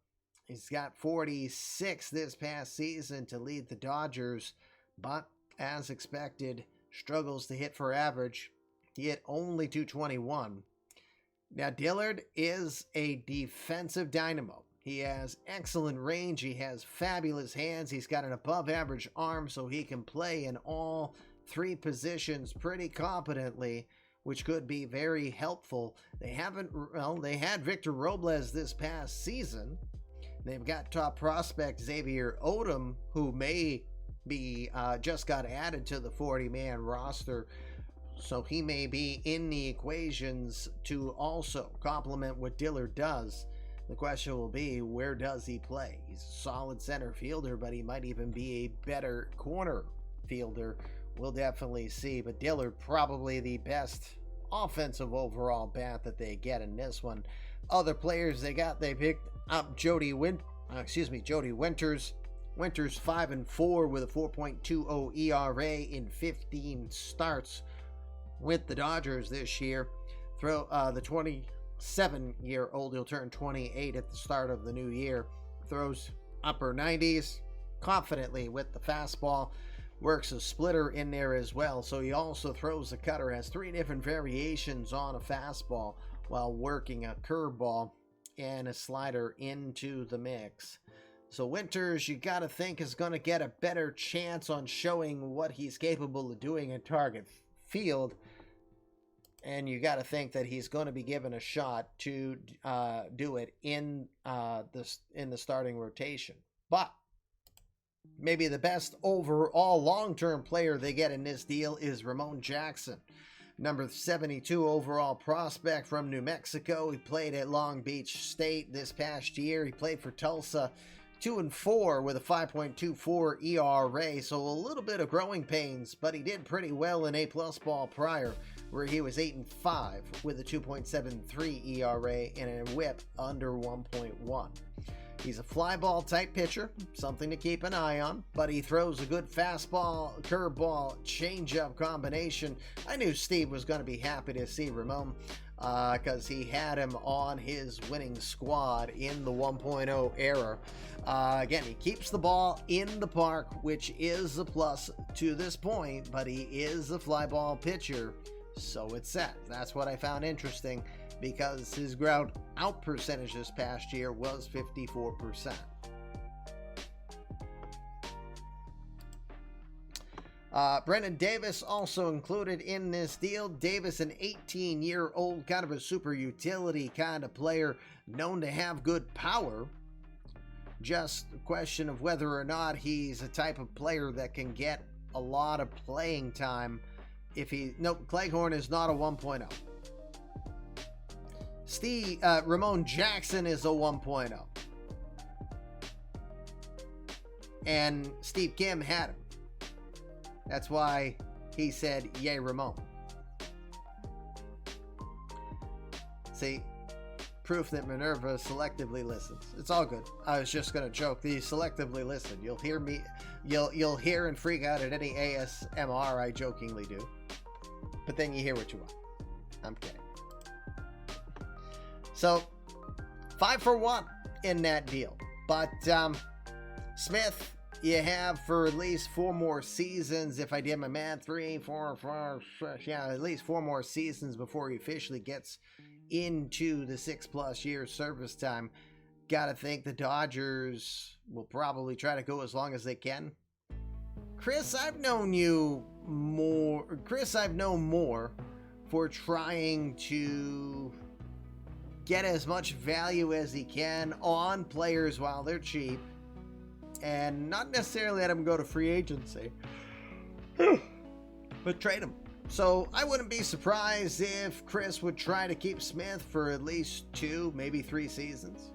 He's got 46 this past season to lead the Dodgers, but as expected, struggles to hit for average. He hit only 221. Now, Dillard is a defensive dynamo. He has excellent range. He has fabulous hands. He's got an above-average arm, so he can play in all three positions pretty competently, which could be very helpful. They had Victor Robles this past season. They've got top prospect Xavier Odom, who may be just got added to the 40-man roster, so he may be in the equations to also complement what Dillard does. The question will be, where does he play? He's a solid center fielder, but he might even be a better corner fielder. We'll definitely see, but Dillard probably the best offensive overall bat that they get in this one. Other players they picked up Jody Winters. Winters 5-4 with a 4.20 ERA in 15 starts with the Dodgers this year. The 27-year-old, he'll turn 28 at the start of the new year. Throws upper 90s confidently with the fastball. Works a splitter in there as well, so he also throws a cutter. Has three different variations on a fastball while working a curveball and a slider into the mix. So Winters, you got to think, is going to get a better chance on showing what he's capable of doing in target field. And you got to think that he's going to be given a shot to do it in the starting rotation. But maybe the best overall long-term player they get in this deal is Ramon Jackson. Number 72 overall prospect from New Mexico. He played at Long Beach State this past year. He played for Tulsa. 2-4 with a 5.24 ERA, so a little bit of growing pains, but he did pretty well in A-plus ball prior, where he was 8-5 with a 2.73 ERA and a whip under 1.1. He's a fly ball type pitcher, something to keep an eye on, but he throws a good fastball, curveball, changeup combination. I knew Steve was going to be happy to see Ramon because he had him on his winning squad in the 1.0 era. Again, he keeps the ball in the park, which is a plus to this point, but he is a fly ball pitcher, so it's set. That's what I found interesting, because his ground out percentage this past year was 54%. Brendan Davis also included in this deal. Davis, an 18-year-old, kind of a super utility kind of player, known to have good power. Just a question of whether or not he's a type of player that can get a lot of playing time. Cleghorn is not a 1.0. Ramon Jackson is a 1.0. And Steve Kim had him. That's why he said, yay, Ramon. See, proof that Minerva selectively listens. It's all good. I was just going to joke. They selectively listen. You'll hear me. You'll hear and freak out at any ASMR I jokingly do. But then you hear what you want. I'm kidding. So, 5 for 1 in that deal. But Smith, you have for at least 4 more seasons. If I did my math, 3, 4, 5, 6, yeah, at least 4 more seasons before he officially gets into the 6+ year service time. Gotta think the Dodgers will probably try to go as long as they can. Chris, I've known more for trying to get as much value as he can on players while they're cheap and not necessarily let them go to free agency, but trade them. So I wouldn't be surprised if Chris would try to keep Smith for at least 2, maybe 3 seasons.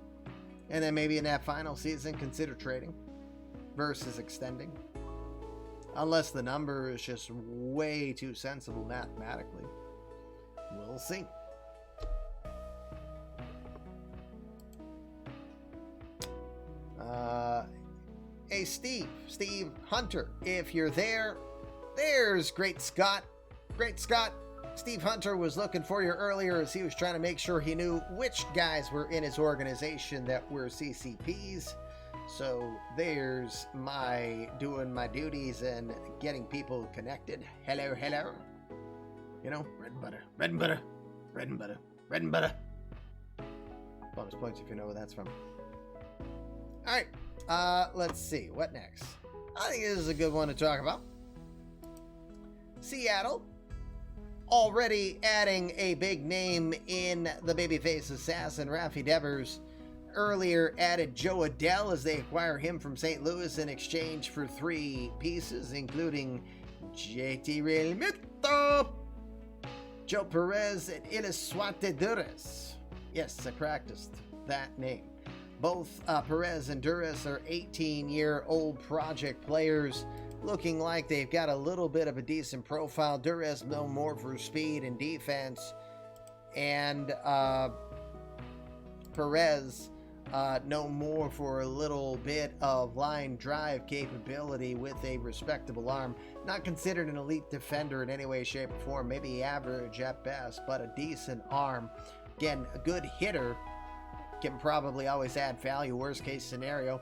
And then maybe in that final season, consider trading versus extending. Unless the number is just way too sensible mathematically. We'll see. Hey, Steve Hunter, if you're there, there's Great Scott. Steve Hunter was looking for you earlier as he was trying to make sure he knew which guys were in his organization that were CCPs. So there's my doing my duties and getting people connected. Hello. You know, bread and butter. Bonus points if you know where that's from. All right, let's see. What next? I think this is a good one to talk about. Seattle already adding a big name in the babyface assassin. Rafi Devers earlier added Joe Adell as they acquire him from St. Louis in exchange for 3 pieces, including JT Realmuto, Joe Perez, and Ilisuarte Duras. Yes, I practiced that name. Both Perez and Duras are 18-year-old project players, looking like they've got a little bit of a decent profile. Duras no more for speed and defense, and Perez no more for a little bit of line drive capability with a respectable arm. Not considered an elite defender in any way, shape, or form. Maybe average at best, but a decent arm. Again, a good hitter. Can probably always add value. Worst case scenario,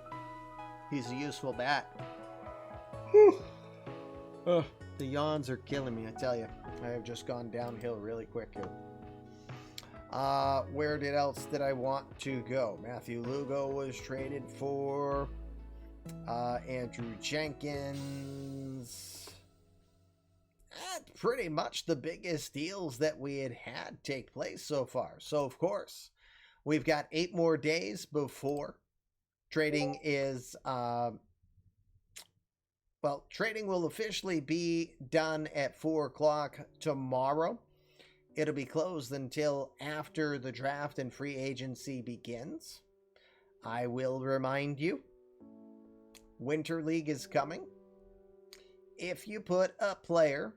he's a useful bat. The yawns are killing me, I tell you. I have just gone downhill really quick here. Where else did I want to go? Matthew Lugo was traded for Andrew Jenkins. That's pretty much the biggest deals that we had take place so far. So, of course, we've got 8 more days before trading is... trading will officially be done at 4 o'clock tomorrow. It'll be closed until after the draft and free agency begins. I will remind you, Winter League is coming. If you put a player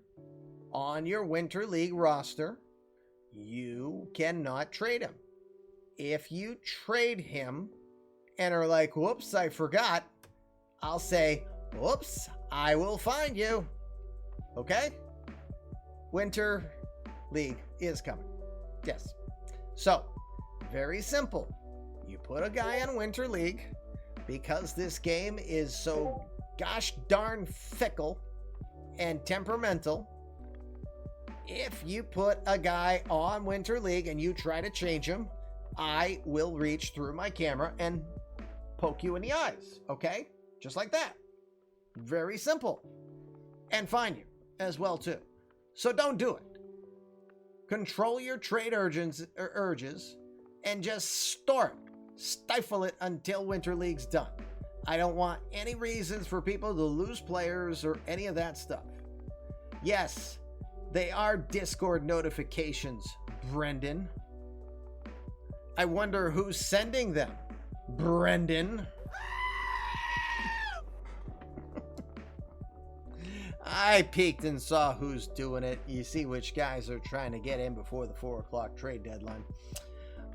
on your Winter League roster, you cannot trade him. If you trade him and are like, whoops, I forgot, I'll say, whoops, I will find you. Okay? Winter League is coming. Yes. So, very simple. You put a guy on Winter League because this game is so gosh darn fickle and temperamental. If you put a guy on Winter League and you try to change him, I will reach through my camera and poke you in the eyes. Okay? Just like that. Very simple. And find you as well, too. So don't do it. Control your trade urges and just store it. Stifle it until Winter League's done. I don't want any reasons for people to lose players or any of that stuff. Yes, they are Discord notifications, Brendan. I wonder who's sending them, Brendan. I peeked and saw who's doing it. You see which guys are trying to get in before the 4 o'clock trade deadline.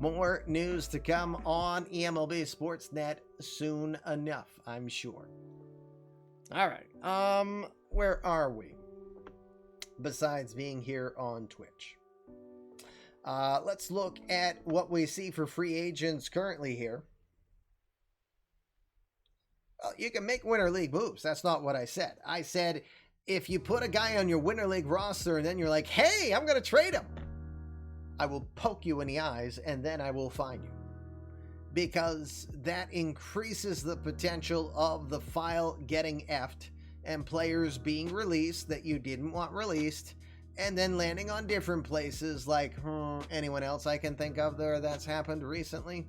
More news to come on eMLBSportsNet soon enough, I'm sure. All right. Where are we? Besides being here on Twitch. Let's look at what we see for free agents currently here. You can make Winter League moves. That's not what I said. I said if you put a guy on your Winter League roster and then you're like, hey, I'm going to trade him, I will poke you in the eyes and then I will fine you. Because that increases the potential of the file getting effed and players being released that you didn't want released and then landing on different places like, anyone else I can think of there that's happened recently?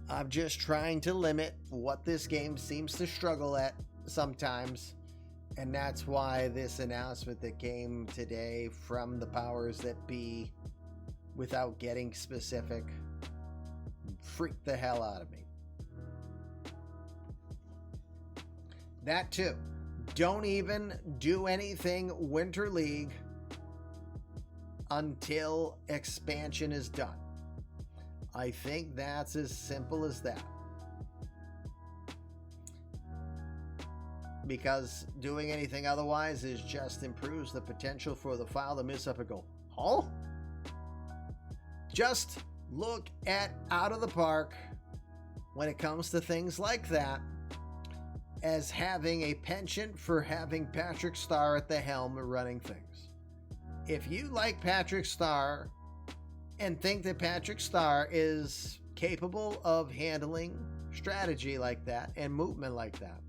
I'm just trying to limit what this game seems to struggle at sometimes. And that's why this announcement that came today from the powers that be, without getting specific, freaked the hell out of me. That too. Don't even do anything Winter League until expansion is done. I think that's as simple as that. Because doing anything otherwise is just improves the potential for the file to miss up and go, huh? Just look at out of the park when it comes to things like that as having a penchant for having Patrick Starr at the helm running things. If you like Patrick Starr and think that Patrick Starr is capable of handling strategy like that and movement like that,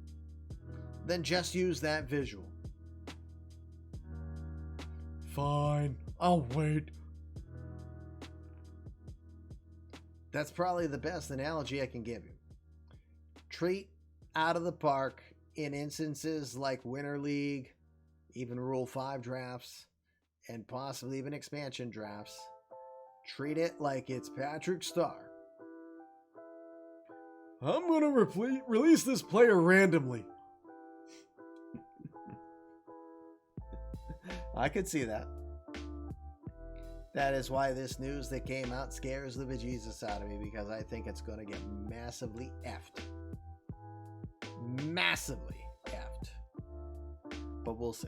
then just use that visual. Fine, I'll wait. That's probably the best analogy I can give you. Treat out of the park in instances like Winter League, even Rule 5 drafts, and possibly even expansion drafts. Treat it like it's Patrick Starr. I'm going to release this player randomly. I could see that. That is why this news that came out scares the bejesus out of me, because I think it's going to get massively effed. Massively effed. But we'll see.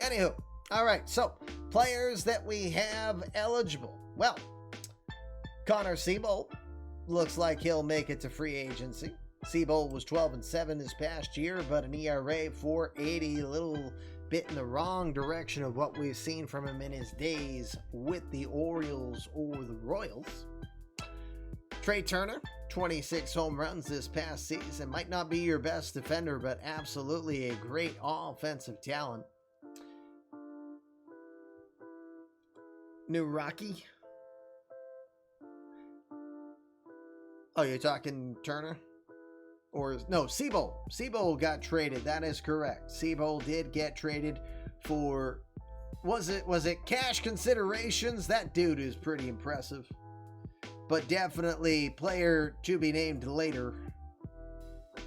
Anywho, all right, so players that we have eligible. Well, Connor Seabold looks like he'll make it to free agency. Seabold was 12-7 this past year, but an ERA 4.80, a little bit in the wrong direction of what we've seen from him in his days with the Orioles or the Royals. Trey Turner, 26 home runs this past season. Might not be your best defender, but absolutely a great offensive talent. New Rocky. Oh, you're talking Turner? Or no, Seabold. Seabold got traded. That is correct. Seabold did get traded for, was it cash considerations? That dude is pretty impressive. But definitely player to be named later.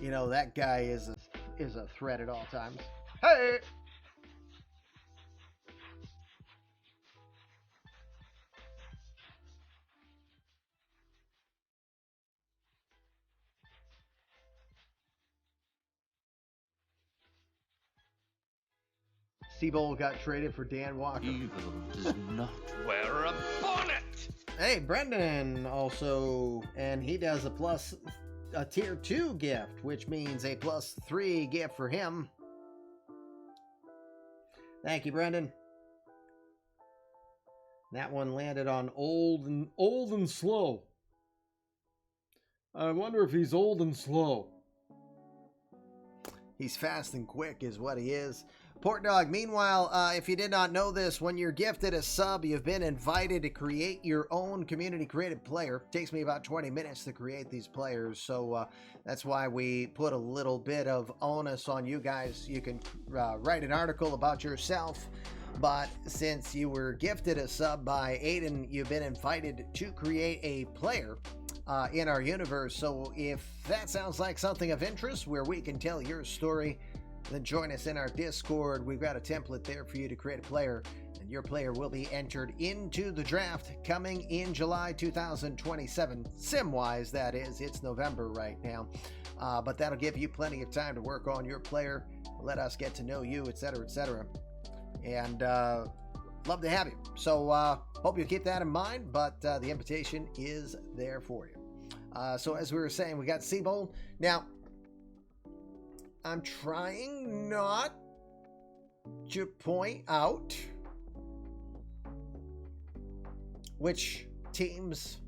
You know, that guy is a threat at all times. Hey! Seabold got traded for Dan Walker. Evil does not wear a bonnet. Hey, Brendan also, and he does a tier 2 gift, which means a +3 gift for him. Thank you, Brendan. That one landed on old and slow. I wonder if he's old and slow. He's fast and quick is what he is. Port Dog, meanwhile, if you did not know this, when you're gifted a sub, you've been invited to create your own community-created player. It takes me about 20 minutes to create these players, so that's why we put a little bit of onus on you guys. You can write an article about yourself, but since you were gifted a sub by Aiden, you've been invited to create a player in our universe. So if that sounds like something of interest where we can tell your story, then join us in our Discord. We've got a template there for you to create a player, and your player will be entered into the draft coming in July 2027. Sim-wise, that is. It's November right now. But that'll give you plenty of time to work on your player, let us get to know you, etc., etc. And love to have you. So hope you keep that in mind, but the invitation is there for you. So as we were saying, we got Seabold. Now, I'm trying not to point out which teams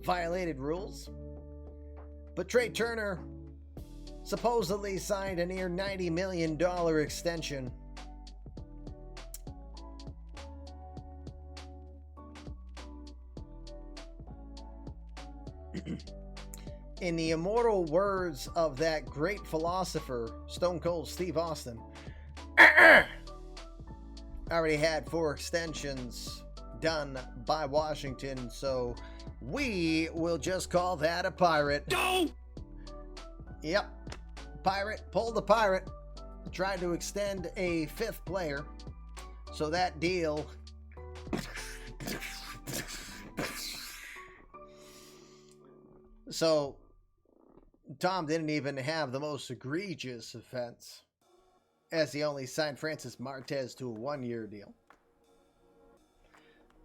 violated rules, but Trey Turner supposedly signed a near $90 million extension. In the immortal words of that great philosopher, Stone Cold Steve Austin, already had 4 extensions done by Washington, so we will just call that a pirate. No! Yep. Pirate pulled the pirate. Tried to extend a 5th player. So that deal So Tom didn't even have the most egregious offense, as he only signed Francis Martez to a 1-year deal.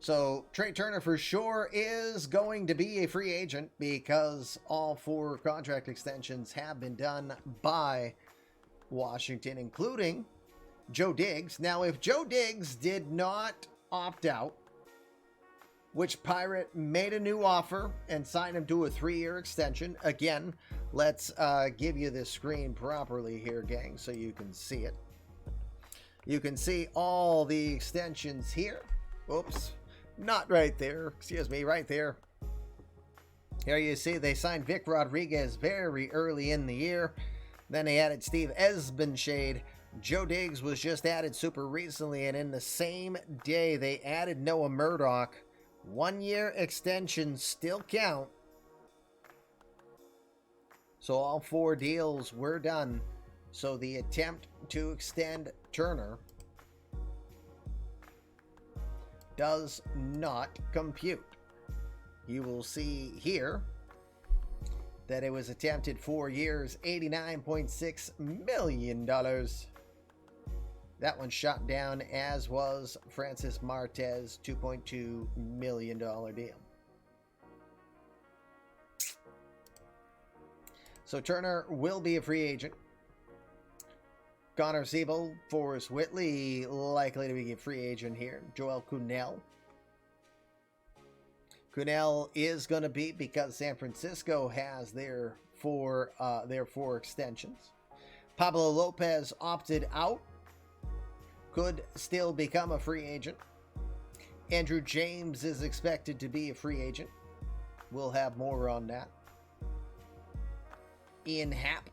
So Trey Turner for sure is going to be a free agent because all 4 contract extensions have been done by Washington, including Joe Diggs. Now, if Joe Diggs did not opt out, which Pirate made a new offer and signed him to a 3-year extension. Again, let's give you this screen properly here, gang, so you can see it. You can see all the extensions here. Oops. Not right there. Excuse me, right there. Here you see they signed Vic Rodriguez very early in the year. Then they added Steve Esbenshade. Joe Diggs was just added super recently, and in the same day they added Noah Murdoch. 1-year extensions still count. So all 4 deals were done. So the attempt to extend Turner does not compute. You will see here that it was attempted 4 years, $89.6 million. That one shot down, as was Francis Martez, $2.2 million deal. So Turner will be a free agent. Connor Siebel, Forrest Whitley, likely to be a free agent here. Joel Kuhnel. Kuhnel is going to be because San Francisco has their 4 extensions. Pablo Lopez opted out. Could still become a free agent. Andrew James is expected to be a free agent. We'll have more on that. Ian Happ.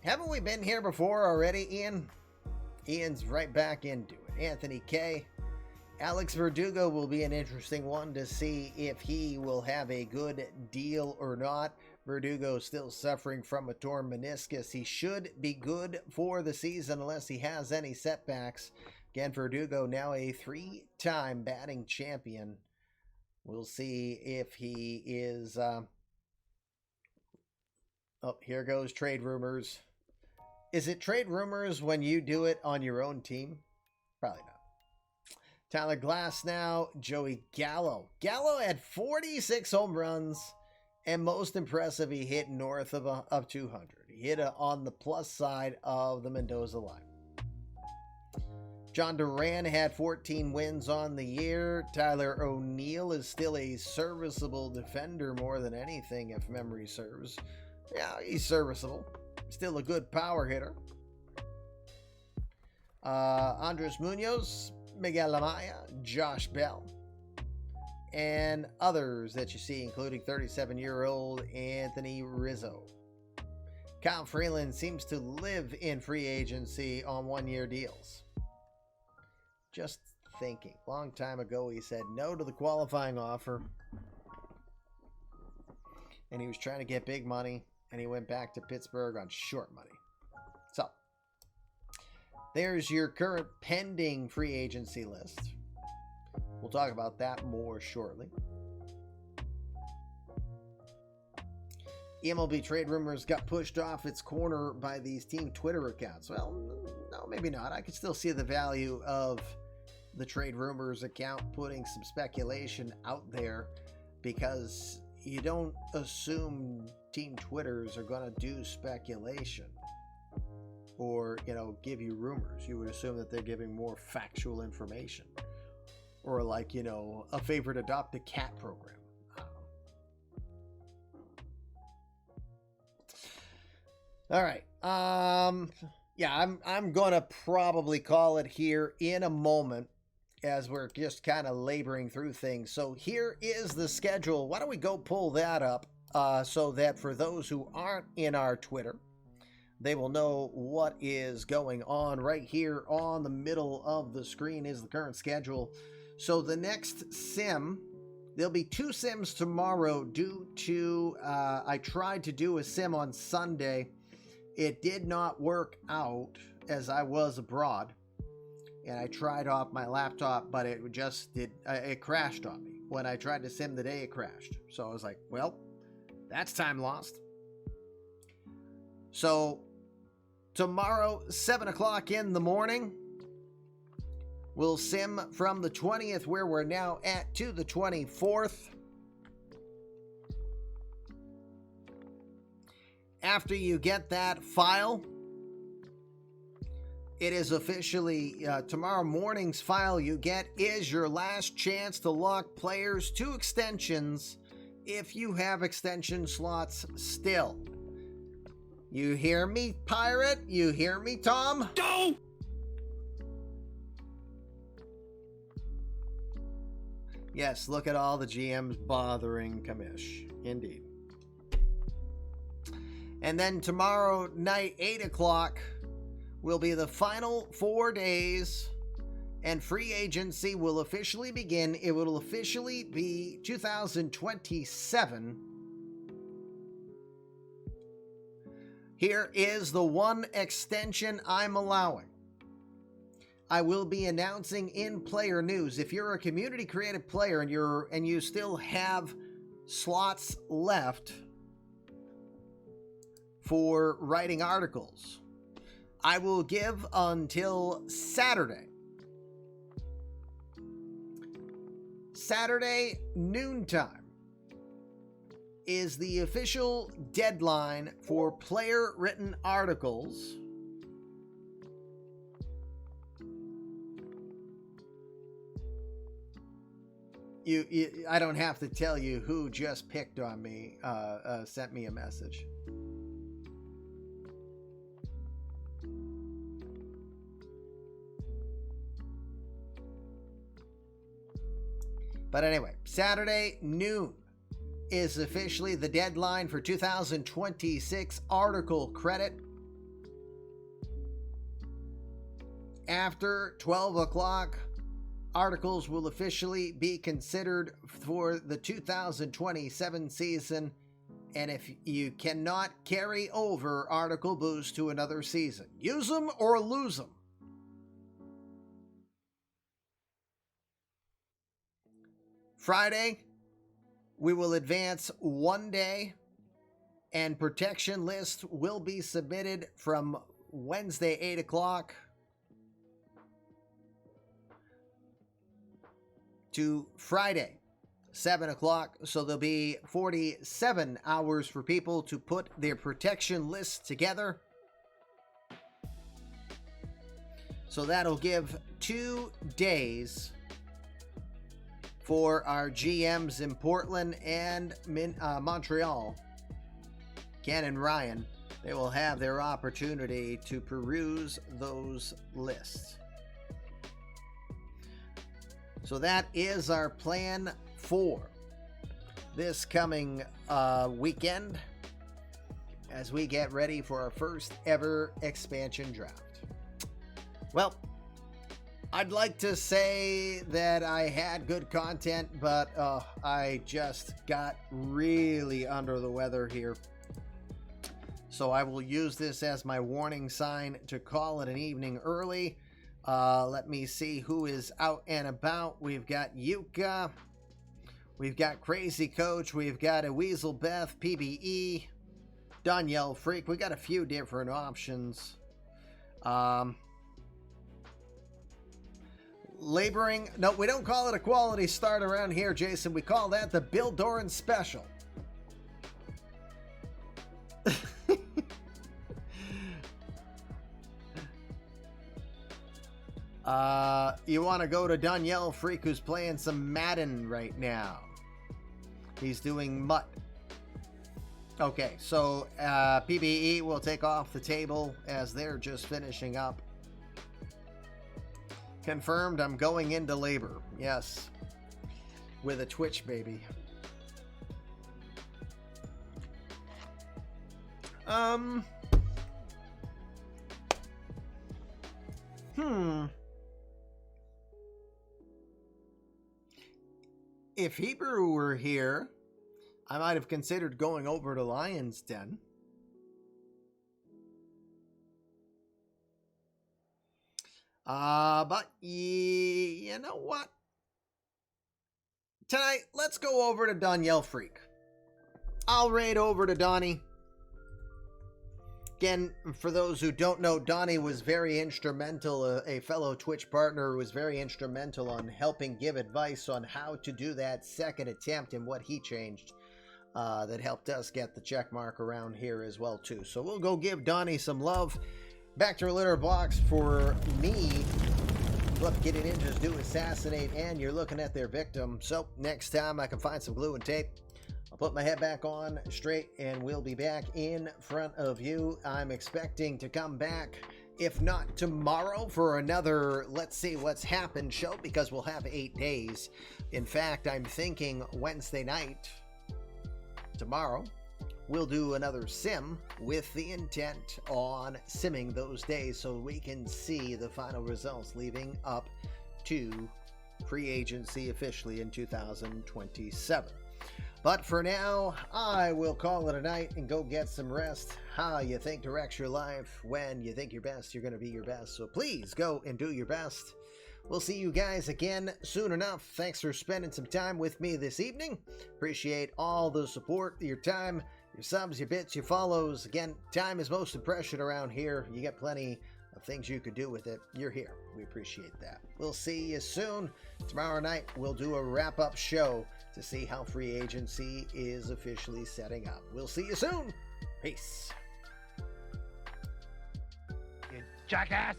Haven't we been here before already, Ian? Ian's right back into it. Anthony Kay. Alex Verdugo will be an interesting one to see if he will have a good deal or not. Verdugo still suffering from a torn meniscus. He should be good for the season unless he has any setbacks. Again, Verdugo now a 3-time batting champion. We'll see if he is... Oh, here goes trade rumors. Is it trade rumors when you do it on your own team? Probably not. Tyler Glass now, Joey Gallo. Gallo had 46 home runs, and most impressive, he hit north of 200. He hit on the plus side of the Mendoza line. John Duran had 14 wins on the year. Tyler O'Neill is still a serviceable defender more than anything, if memory serves. Yeah, he's serviceable. Still a good power hitter. Andres Munoz, Miguel Amaya, Josh Bell, and others that you see, including 37-year-old Anthony Rizzo. Kyle Freeland seems to live in free agency on 1-year deals. Just thinking. Long time ago, he said no to the qualifying offer. And he was trying to get big money, and he went back to Pittsburgh on short money. So, there's your current pending free agency list. We'll talk about that more shortly. eMLB trade rumors got pushed off its corner by these team Twitter accounts. Well, no, maybe not. I can still see the value of the Trade Rumors account putting some speculation out there, because you don't assume team Twitters are going to do speculation or, give you rumors. You would assume that they're giving more factual information, or like, a favorite adopt a cat program. All right. Yeah, I'm going to probably call it here in a moment, as we're just kind of laboring through things. So here is the schedule. Why don't we go pull that up so that for those who aren't in our Twitter, they will know what is going on. Right here on the middle of the screen is the current schedule. So the next sim, there'll be 2 sims tomorrow due to, I tried to do a sim on Sunday. It did not work out as I was abroad. And I tried off my laptop, but it just it crashed on me. When I tried to sim the day, it crashed. So I was like, well, that's time lost. So tomorrow, 7 o'clock in the morning, we'll sim from the 20th, where we're now at, to the 24th. After you get that file, it is officially tomorrow morning's file you get is your last chance to lock players to extensions if you have extension slots still. You hear me, Pirate? You hear me, Tom? Go! Yes, look at all the GMs bothering Kamish. Indeed. And then tomorrow night, 8 o'clock, will be the final 4 days, and free agency will officially begin. It will officially be 2027. Here is the one extension I'm allowing. I will be announcing in player news. If you're a community creative player and you still have slots left for writing articles, I will give until Saturday. Saturday noontime is the official deadline for player written articles. I don't have to tell you who just picked on me, sent me a message. But anyway, Saturday noon is officially the deadline for 2026 article credit. After 12 o'clock, articles will officially be considered for the 2027 season. And if you cannot carry over article boost to another season, use them or lose them. Friday, we will advance 1 day, and protection lists will be submitted from Wednesday, 8 o'clock to Friday, 7 o'clock. So there'll be 47 hours for people to put their protection lists together. So that'll give 2 days for our GMs in Portland and Montreal, Ken and Ryan. They will have their opportunity to peruse those lists. So that is our plan for this coming weekend as we get ready for our first ever expansion draft. Well, I'd like to say that I had good content, but I just got really under the weather here. So I will use this as my warning sign to call it an evening early. Let me see who is out and about. We've got Yuka. We've got Crazy Coach. We've got a Weasel Beth, PBE, Danielle Freak. We got a few different options. laboring. No, we don't call it a quality start around here, Jason. We call that the Bill Doran special. You want to go to Danielle Freak, who's playing some Madden right now. He's doing Mutt. Okay, so PBE will take off the table as they're just finishing up. Confirmed, I'm going into labor. Yes. With a Twitch, baby. If Hebrew were here, I might have considered going over to Lion's Den. But you know what? Tonight, let's go over to Danielle Freak. I'll raid over to Donnie. Again, for those who don't know, Donnie was very instrumental, a fellow Twitch partner who was very instrumental on helping give advice on how to do that second attempt and what he changed that helped us get the check mark around here as well, too. So we'll go give Donnie some love. Back to our litter box for me. Look, Kitty Ninjas do assassinate, and you're looking at their victim. So next time I can find some glue and tape, I'll put my head back on straight and we'll be back in front of you. I'm expecting to come back, if not tomorrow, for another Let's See What's Happened show, because we'll have 8 days. In fact, I'm thinking Wednesday night, tomorrow, we'll do another sim with the intent on simming those days so we can see the final results leading up to free agency officially in 2027. But for now, I will call it a night and go get some rest. How you think directs your life. When you think your best, you're going to be your best. So please go and do your best. We'll see you guys again soon enough. Thanks for spending some time with me this evening. Appreciate all the support, your time, your subs, your bits, your follows. Again, time is most precious around here. You get plenty of things you could do with it. You're here. We appreciate that. We'll see you soon. Tomorrow night, we'll do a wrap-up show to see how free agency is officially setting up. We'll see you soon. Peace. You jackass!